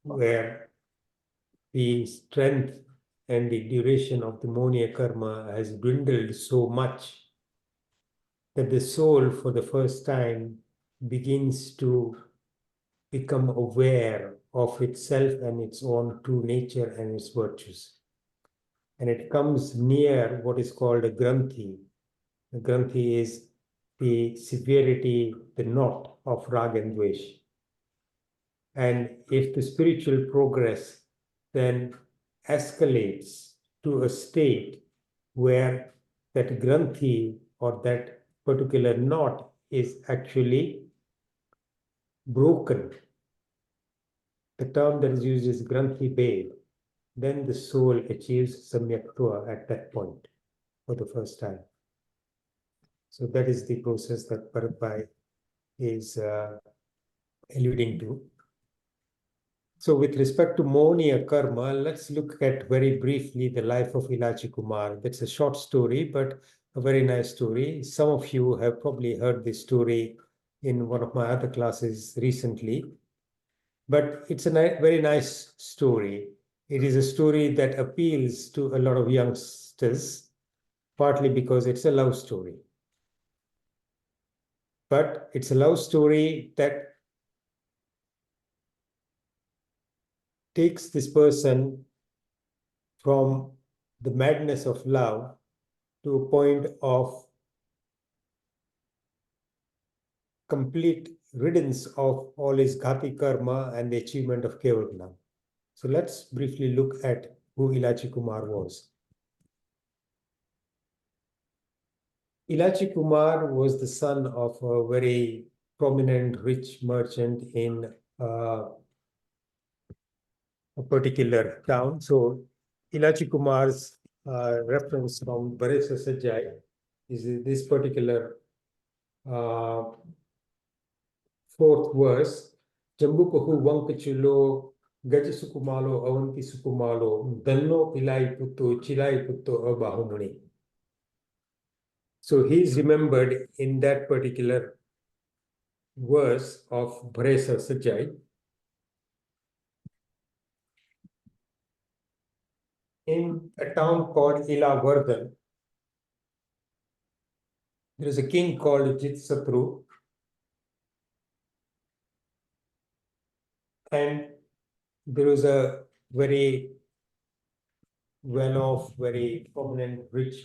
where the strength and the duration of the Moniya karma has dwindled so much that the soul, for the first time, begins to become aware of itself and its own true nature and its virtues. And it comes near what is called a Granthi. The Granthi is the severity, the knot of Rag and Dvesh. And if the spiritual progress then escalates to a state where that Granthi or that particular knot is actually broken, the term that is used is Granthi Bhed, then the soul achieves Samyaktva at that point for the first time. So that is the process that Bharatbhai is alluding to. So with respect to Moniya karma, let's look at very briefly the life of Elachikumar. That's a short story, but a very nice story. Some of you have probably heard this story in one of my other classes recently. But it's a very nice story. It is a story that appeals to a lot of youngsters, partly because it's a love story. But it's a love story that takes this person from the madness of love to a point of complete riddance of all his ghati karma and the achievement of Kevalgnam. So let's briefly look at who Elachikumar was. Elachikumar was the son of a very prominent rich merchant in a particular town. So Elachikumar's reference from Baresa Sajjai is this particular fourth verse. Jambukahu Wankachulo Gajasukumalo Avanti Sukumalo Danno Ilai Putto Chilai Putto Abahununi. So he's remembered in that particular verse of Baresa Sajjai. In a town called Ilavardhan, there is a king called Jitsatru, and there was a very well-off, very prominent, rich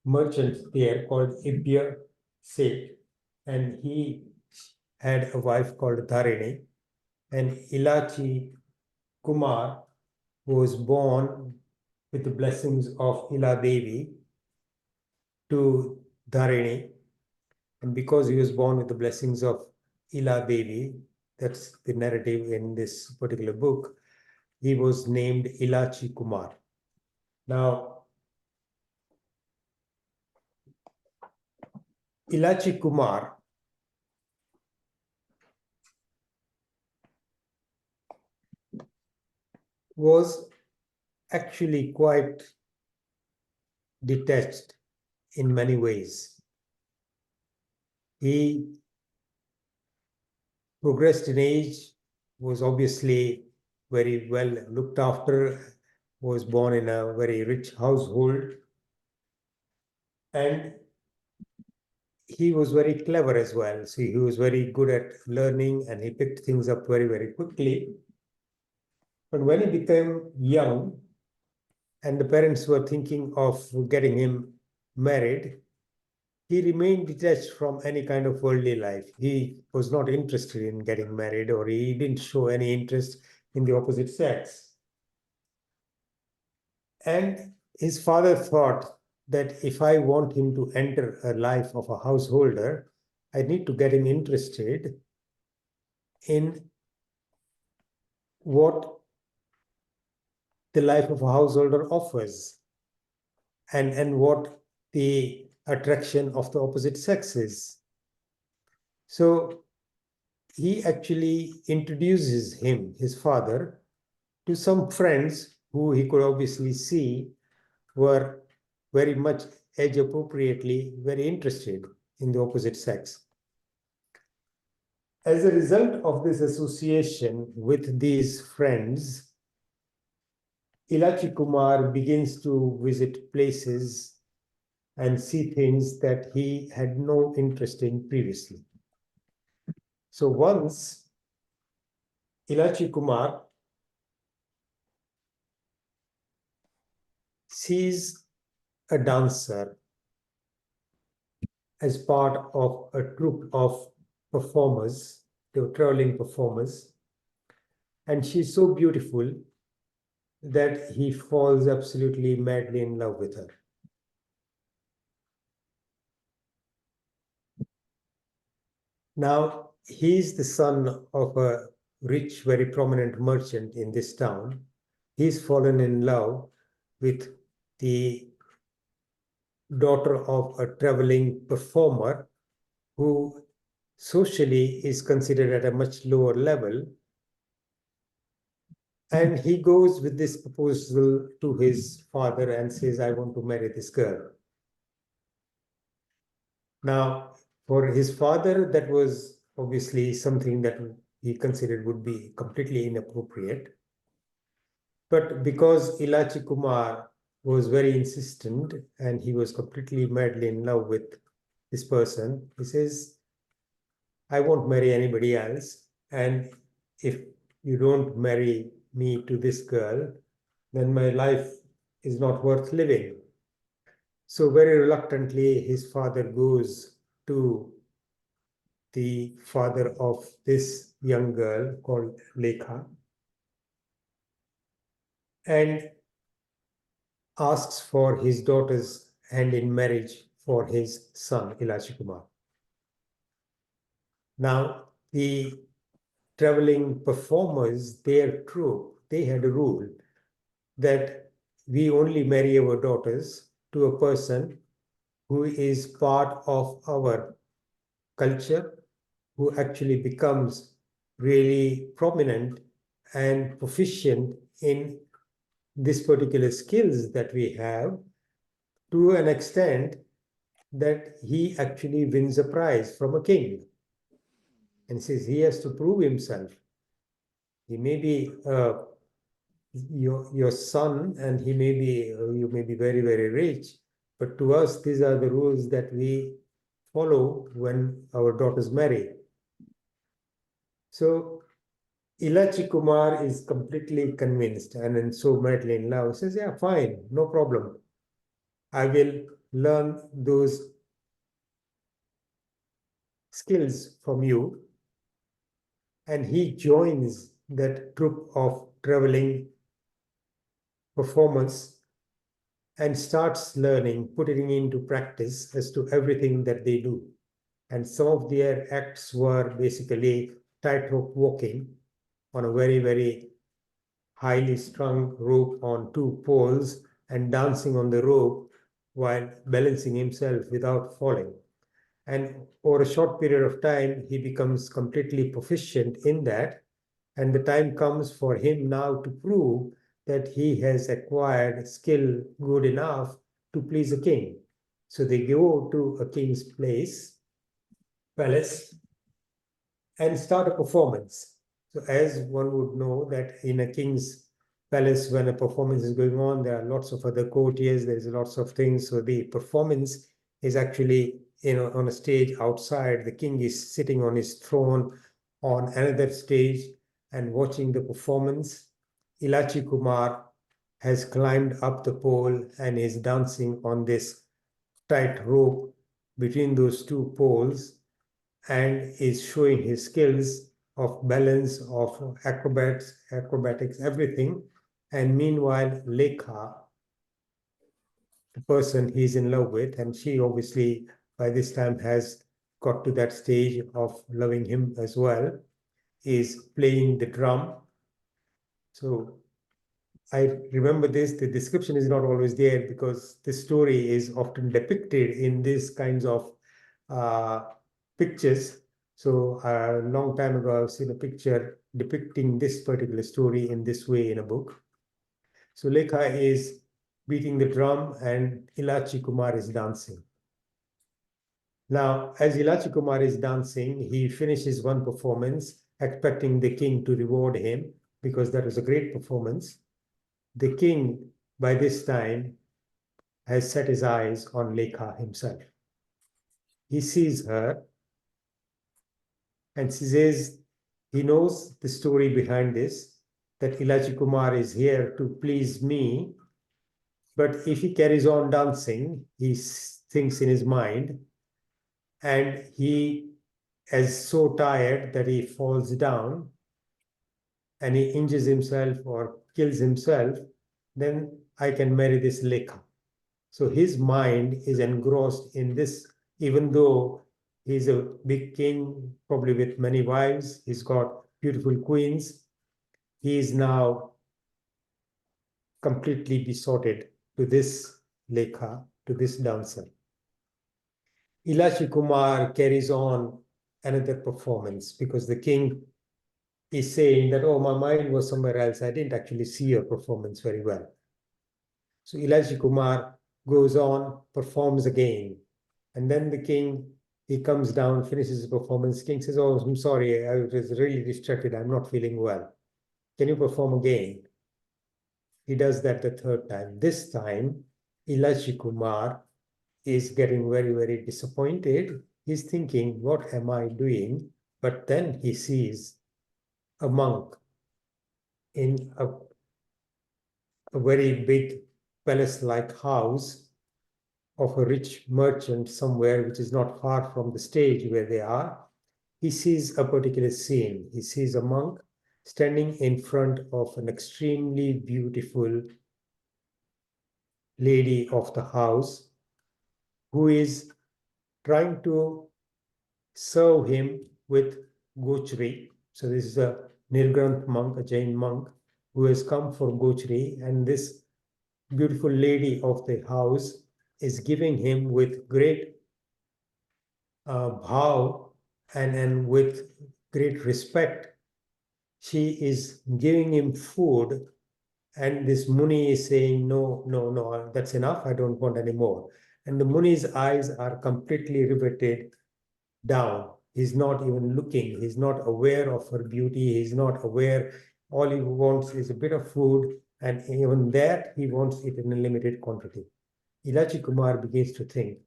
merchant there called Ibya Seth, and he had a wife called Dharini, and Ilachi Kumar was born with the blessings of Ila Devi to Dharini, and because he was born with the blessings of Ila Devi, that's the narrative in this particular book, he was named Elachikumar. Now, Elachikumar was actually quite detached in many ways. He progressed in age, was obviously very well looked after, was born in a very rich household, and he was very clever as well. So he was very good at learning and he picked things up very, very quickly. But when he became young and the parents were thinking of getting him married, he remained detached from any kind of worldly life. He was not interested in getting married, or he didn't show any interest in the opposite sex. And his father thought that if I want him to enter a life of a householder, I need to get him interested in what the life of a householder offers and what the attraction of the opposite sex is. So he actually introduces him, his father, to some friends who he could obviously see were very much age appropriately very interested in the opposite sex. As a result of this association with these friends, Elachikumar begins to visit places and see things that he had no interest in previously. So once Elachikumar sees a dancer as part of a troupe of performers, they were traveling performers, and she's so beautiful that he falls absolutely madly in love with her. Now, he's the son of a rich, very prominent merchant in this town. He's fallen in love with the daughter of a traveling performer who socially is considered at a much lower level. And he goes with this proposal to his father and says, I want to marry this girl. Now, for his father, that was obviously something that he considered would be completely inappropriate. But because Elachikumar was very insistent and he was completely madly in love with this person, he says, I won't marry anybody else. And if you don't marry me to this girl, then my life is not worth living. So very reluctantly, his father goes to the father of this young girl called Lekha and asks for his daughter's hand in marriage for his son, Elachikumar. Now, the traveling performers, their troupe, they had a rule that we only marry our daughters to a person who is part of our culture, who actually becomes really prominent and proficient in this particular skills that we have, to an extent that he actually wins a prize from a king. And says he has to prove himself. He may be your son, and he may be you may be very, very rich, but to us these are the rules that we follow when our daughters marry. So Elachikumar is completely convinced and so madly in love. He says, yeah, fine, no problem. I will learn those skills from you. And he joins that troupe of traveling performers and starts learning, putting into practice as to everything that they do. And some of their acts were basically tightrope walking on a very, very highly strung rope on two poles and dancing on the rope while balancing himself without falling. And over a short period of time, he becomes completely proficient in that. And the time comes for him now to prove that he has acquired skill good enough to please a king. So they go to a king's palace, and start a performance. So as one would know that in a king's palace, when a performance is going on, there are lots of other courtiers, there's lots of things. So the performance is actually, on a stage outside. The king is sitting on his throne on another stage and watching the performance. Elachikumar has climbed up the pole and is dancing on this tight rope between those two poles and is showing his skills of balance, of acrobatics, everything. And meanwhile, Lekha, the person he's in love with, and she obviously by this time has got to that stage of loving him as well, is playing the drum. So I remember this, the description is not always there because the story is often depicted in these kinds of pictures. So a long time ago, I've seen a picture depicting this particular story in this way in a book. So Lekha is beating the drum and Elachikumar is dancing. Now, as Elachikumar is dancing, he finishes one performance, expecting the king to reward him because that was a great performance. The king, by this time, has set his eyes on Lekha himself. He sees her and she says he knows the story behind this, that Elachikumar is here to please me, but if he carries on dancing, he thinks in his mind, and he is so tired that he falls down and he injures himself or kills himself, then I can marry this Lekha. So his mind is engrossed in this, even though he's a big king, probably with many wives, he's got beautiful queens, he is now completely besotted to this Lekha, to this dancer. Elachikumar carries on another performance because the king is saying that, oh, my mind was somewhere else. I didn't actually see your performance very well. So Elachikumar goes on, performs again. And then the king, he comes down, finishes his performance. King says, oh, I'm sorry, I was really distracted. I'm not feeling well. Can you perform again? He does that the third time. This time, Elachikumar is getting very, very disappointed. He's thinking, what am I doing? But then he sees a monk in a very big palace-like house of a rich merchant somewhere, which is not far from the stage where they are. He sees a particular scene. He sees a monk standing in front of an extremely beautiful lady of the house who is trying to serve him with Gochri. So this is a Nirgranth monk, a Jain monk, who has come for Gochri, and this beautiful lady of the house is giving him with great bhav and with great respect. She is giving him food, and this Muni is saying, no, no, no, that's enough, I don't want any more. And the Muni's eyes are completely riveted down. He's not even looking. He's not aware of her beauty. He's not aware. All he wants is a bit of food, and even that he wants it in a limited quantity. Elachikumar begins to think,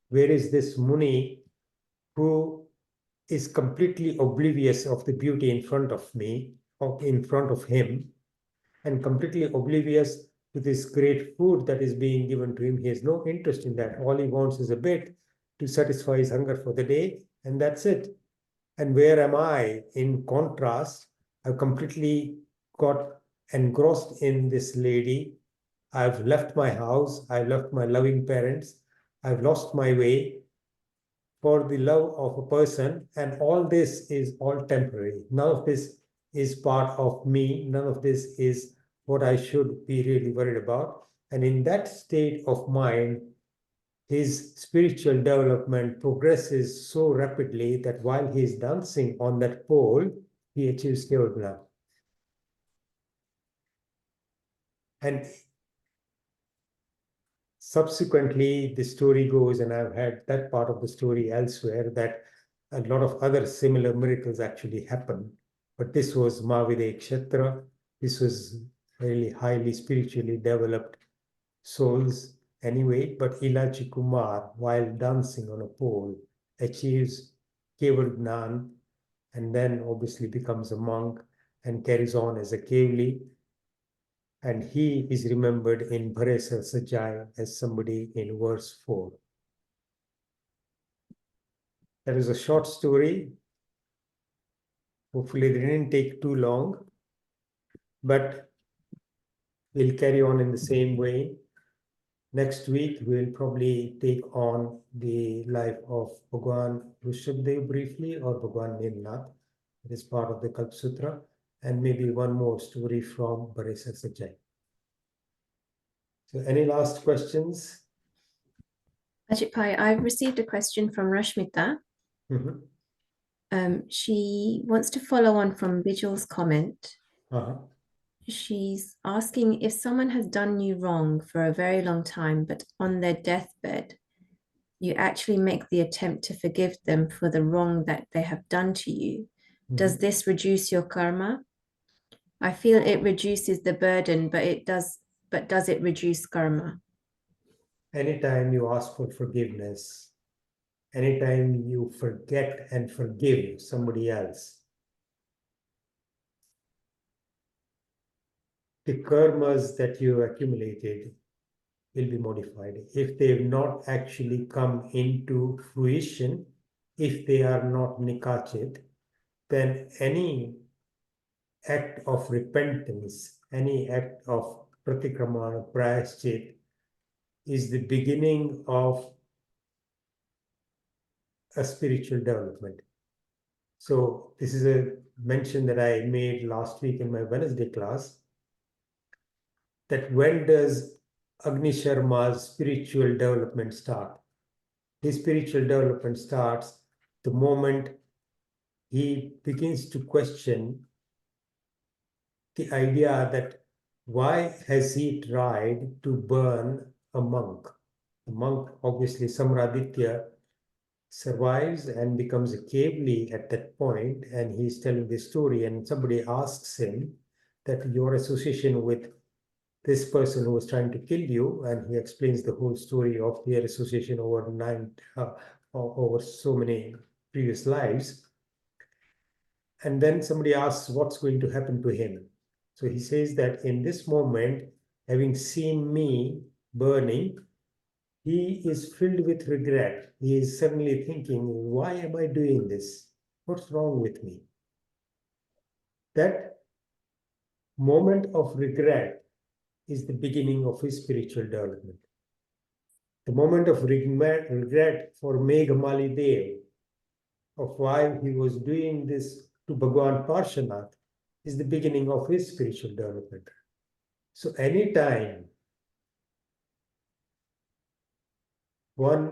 where is this Muni who is completely oblivious of the beauty in front of me, or in front of him, and completely oblivious to this great food that is being given to him? He has no interest in that. All he wants is a bit to satisfy his hunger for the day, and that's it. And where am I? In contrast, I've completely got engrossed in this lady. I've left my house. I've left my loving parents. I've lost my way for the love of a person. And all this is all temporary. None of this is part of me. None of this is what I should be really worried about. And in that state of mind, his spiritual development progresses so rapidly that while he is dancing on that pole, he achieves Kevalgna. And subsequently, the story goes, and I've had that part of the story elsewhere, that a lot of other similar miracles actually happen. But this was Mahavide Kshetra. This was really highly spiritually developed souls anyway, but Elachikumar, while dancing on a pole, achieves Keval Gnan, and then obviously becomes a monk and carries on as a Kevali. And he is remembered in Bhare Sar Sajai as somebody in verse 4. That is a short story. Hopefully, it didn't take too long, but we'll carry on in the same way. Next week, we'll probably take on the life of Bhagwan Rishabdev briefly, or Bhagwan Nilnath. It is part of the Kalp Sutra, and maybe one more story from Bhare Sar Sajai. So any last questions? Ajitbhai, I've received a question from Rashmita. She wants to follow on from Bijol's comment. She's asking, if someone has done you wrong for a very long time, but on their deathbed, you actually make the attempt to forgive them for the wrong that they have done to you, does this reduce your karma? I feel it reduces the burden, but does it reduce karma? Anytime you ask for forgiveness, anytime you forget and forgive somebody else, the karmas that you accumulated will be modified. If they have not actually come into fruition, if they are not nikachit, then any act of repentance, any act of pratikramana, prayaschit, is the beginning of a spiritual development. So this is a mention that I made last week in my Wednesday class, that when does Agni Sharma's spiritual development start? His spiritual development starts the moment he begins to question the idea that why has he tried to burn a monk? The monk, obviously, Samraditya, survives and becomes a Kevali at that point, and he's telling this story, and somebody asks him that your association with this person who was trying to kill you, and he explains the whole story of their association over so many previous lives. And then somebody asks what's going to happen to him. So he says that in this moment, having seen me burning, he is filled with regret. He is suddenly thinking, why am I doing this? What's wrong with me? That moment of regret is the beginning of his spiritual development. The moment of regret for Meghamali Dev of why he was doing this to Bhagwan Parshvanath is the beginning of his spiritual development. So anytime one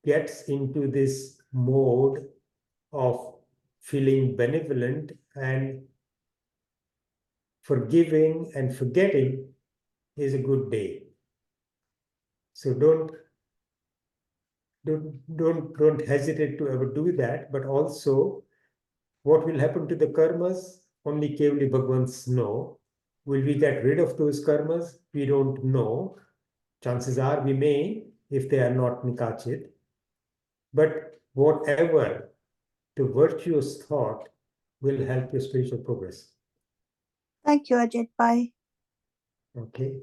gets into this mode of feeling benevolent and forgiving and forgetting is a good day. So don't hesitate to ever do that. But also, what will happen to the karmas? Only Kevali Bhagwans know. Will we get rid of those karmas? We don't know. Chances are we may, if they are not nikachit. But whatever the virtuous thought will help your spiritual progress. Thank you, Ajitbhai. Okay.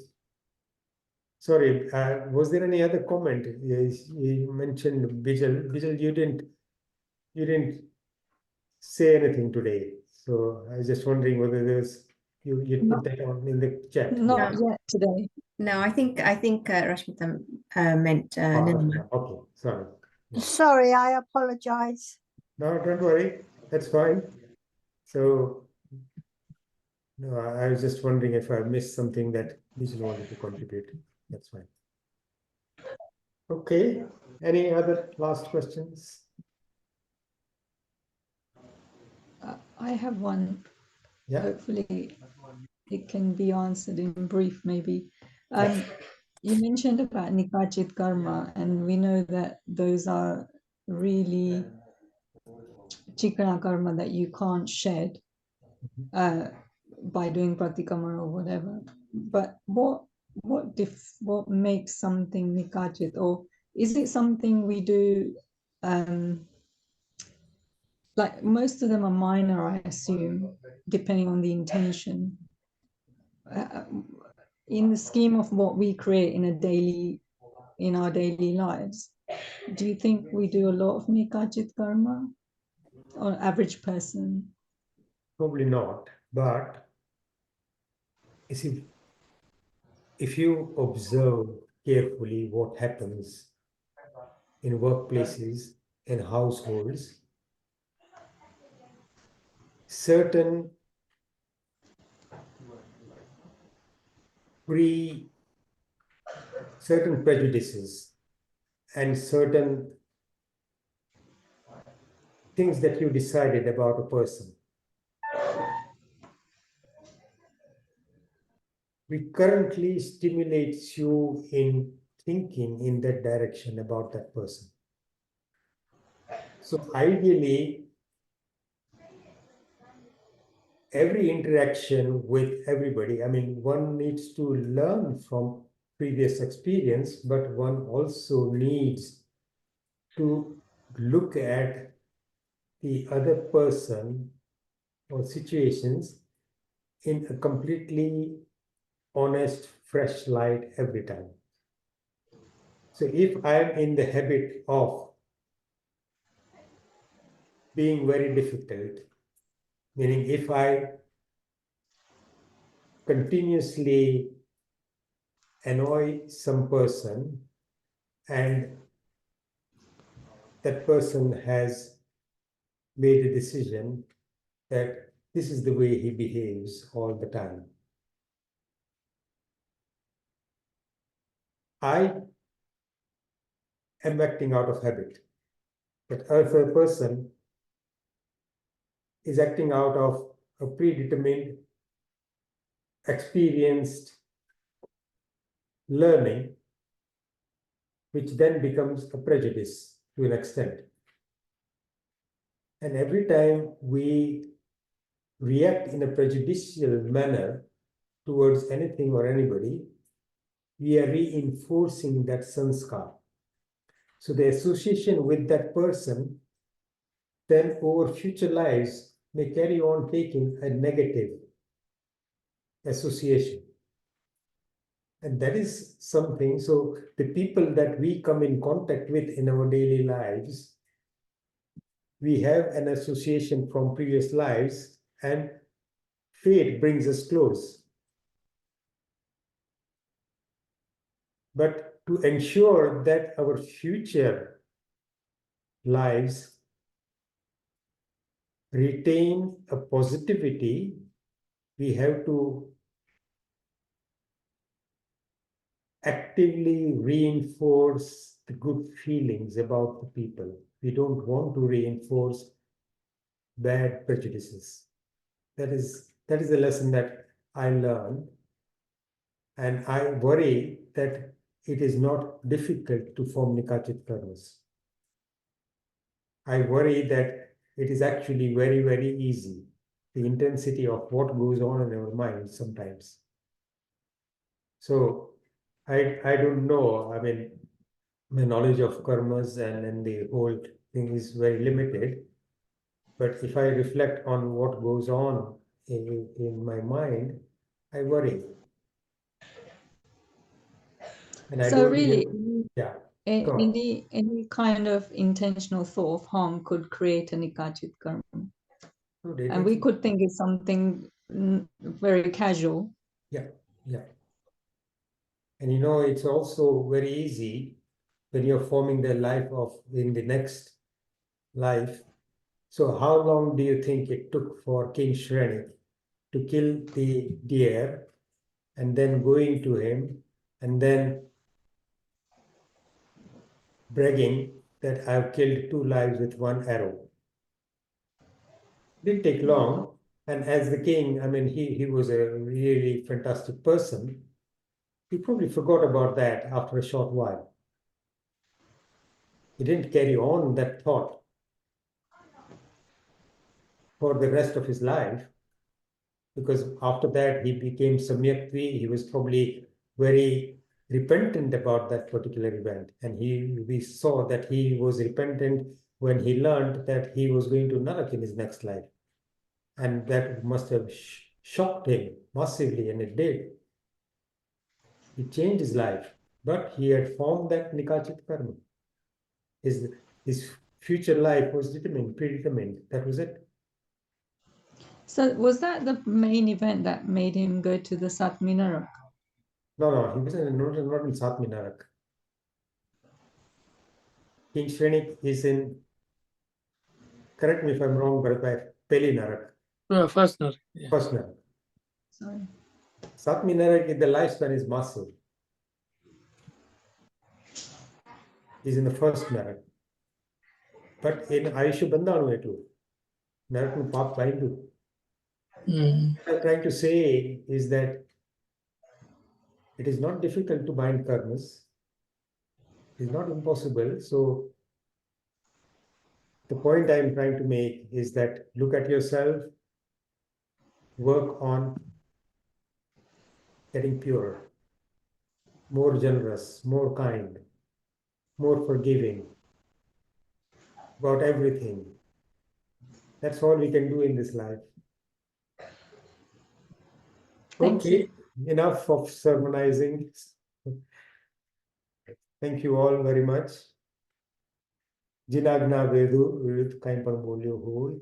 Sorry, was there any other comment? Yes, you mentioned Bijal. Bijal, you didn't say anything today. So I was just wondering whether there's you put that on in the chat. Not yet today. No, I think Rashmita meant Nirmal. Okay, sorry. Sorry, I apologize. No, don't worry. That's fine. So no, I was just wondering if I missed something that Bijal wanted to contribute. That's fine. Okay. Any other last questions? I have one. Yeah. Hopefully it can be answered in brief, maybe. Yes. You mentioned about Nikachit karma, and we know that those are really chikana karma that you can't shed by doing pratikama or whatever. But what makes something Nikachit, or is it something we do? Like most of them are minor, I assume, depending on the intention. In the scheme of what we create in our daily lives, do you think we do a lot of Nikachit karma on average person? Probably not, but you see, if you observe carefully what happens in workplaces, in households, certain prejudices and certain things that you decided about a person, recurrently stimulates you in thinking in that direction about that person. So ideally, every interaction with everybody, I mean, one needs to learn from previous experience, but one also needs to look at the other person or situations in a completely honest, fresh light every time. So if I'm in the habit of being very difficult, meaning if I continuously annoy some person and that person has made a decision that this is the way he behaves all the time, I am acting out of habit. But if a person is acting out of a predetermined, experienced learning, which then becomes a prejudice to an extent. And every time we react in a prejudicial manner towards anything or anybody, we are reinforcing that sanskar. So the association with that person then over future lives may carry on taking a negative association. And that is something, so the people that we come in contact with in our daily lives, we have an association from previous lives and fate brings us close. But to ensure that our future lives retain a positivity, we have to actively reinforce the good feelings about the people. We don't want to reinforce bad prejudices. That is a lesson that I learned. And I worry that it is not difficult to form Nikachit karmas. I worry that it is actually very, very easy. The intensity of what goes on in our minds sometimes. So I don't know. I mean, my knowledge of karmas and the whole thing is very limited. But if I reflect on what goes on in my mind, I worry. And I So don't really, even, yeah. Go on. any kind of intentional thought of harm could create a Nikachit karma. And we could think it's something very casual. Yeah, yeah. And you know, it's also very easy when you're forming the life of in the next life. So how long do you think it took for King Shrenik to kill the deer and then going to him and then bragging that I've killed 2 lives with 1 arrow? Didn't take long. And as the king, I mean, he was a really fantastic person. He probably forgot about that after a short while. He didn't carry on that thought for the rest of his life, because after that he became Samyaktvi. He was probably very repentant about that particular event. And we saw that he was repentant when he learned that he was going to Narak in his next life. And that must have shocked him massively, and it did. He changed his life, but he had formed that Nikachit karma. His future life was predetermined. That was it. So was that the main event that made him go to the Satmi Narak? No, he was not in Satmi Narak. King Shrenik is in, correct me if I'm wrong, Bharatbhai, Peli Narak. First Narak. Yeah. First Narak. Sorry. Satmi Narak, the lifespan is massive. He's in the first Narak. But in Ayushu Bandhanu too, Narak nu Pap Baindu. What I'm trying to say is that it is not difficult to bind karmas. It is not impossible. So the point I'm trying to make is that look at yourself, work on getting purer, more generous, more kind, more forgiving about everything. That's all we can do in this life. Okay, enough of sermonizing. Thank you all very much. Jinagna Vedu Viruth Kaimpan Bolyo Ho,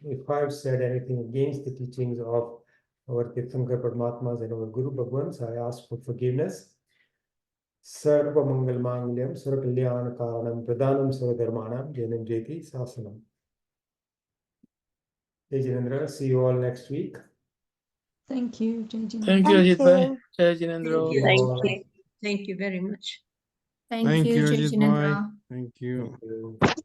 if I've said anything against the teachings of our Tirthankar Padmatmas and our Guru Bhagwans, I ask for forgiveness. Sarva Mangal Mangalyam, Sura Kalyana Karanam, Pradhanam Sura Dharmanam, Janam Jeti Sasanam. Jai Jinendra, see you all next week. Thank you, Jai Thank you, Ajitbhai. Jai Jinendra. Thank you. Thank you very much. Thank you, Jai Jinendra. Thank you. Thank you.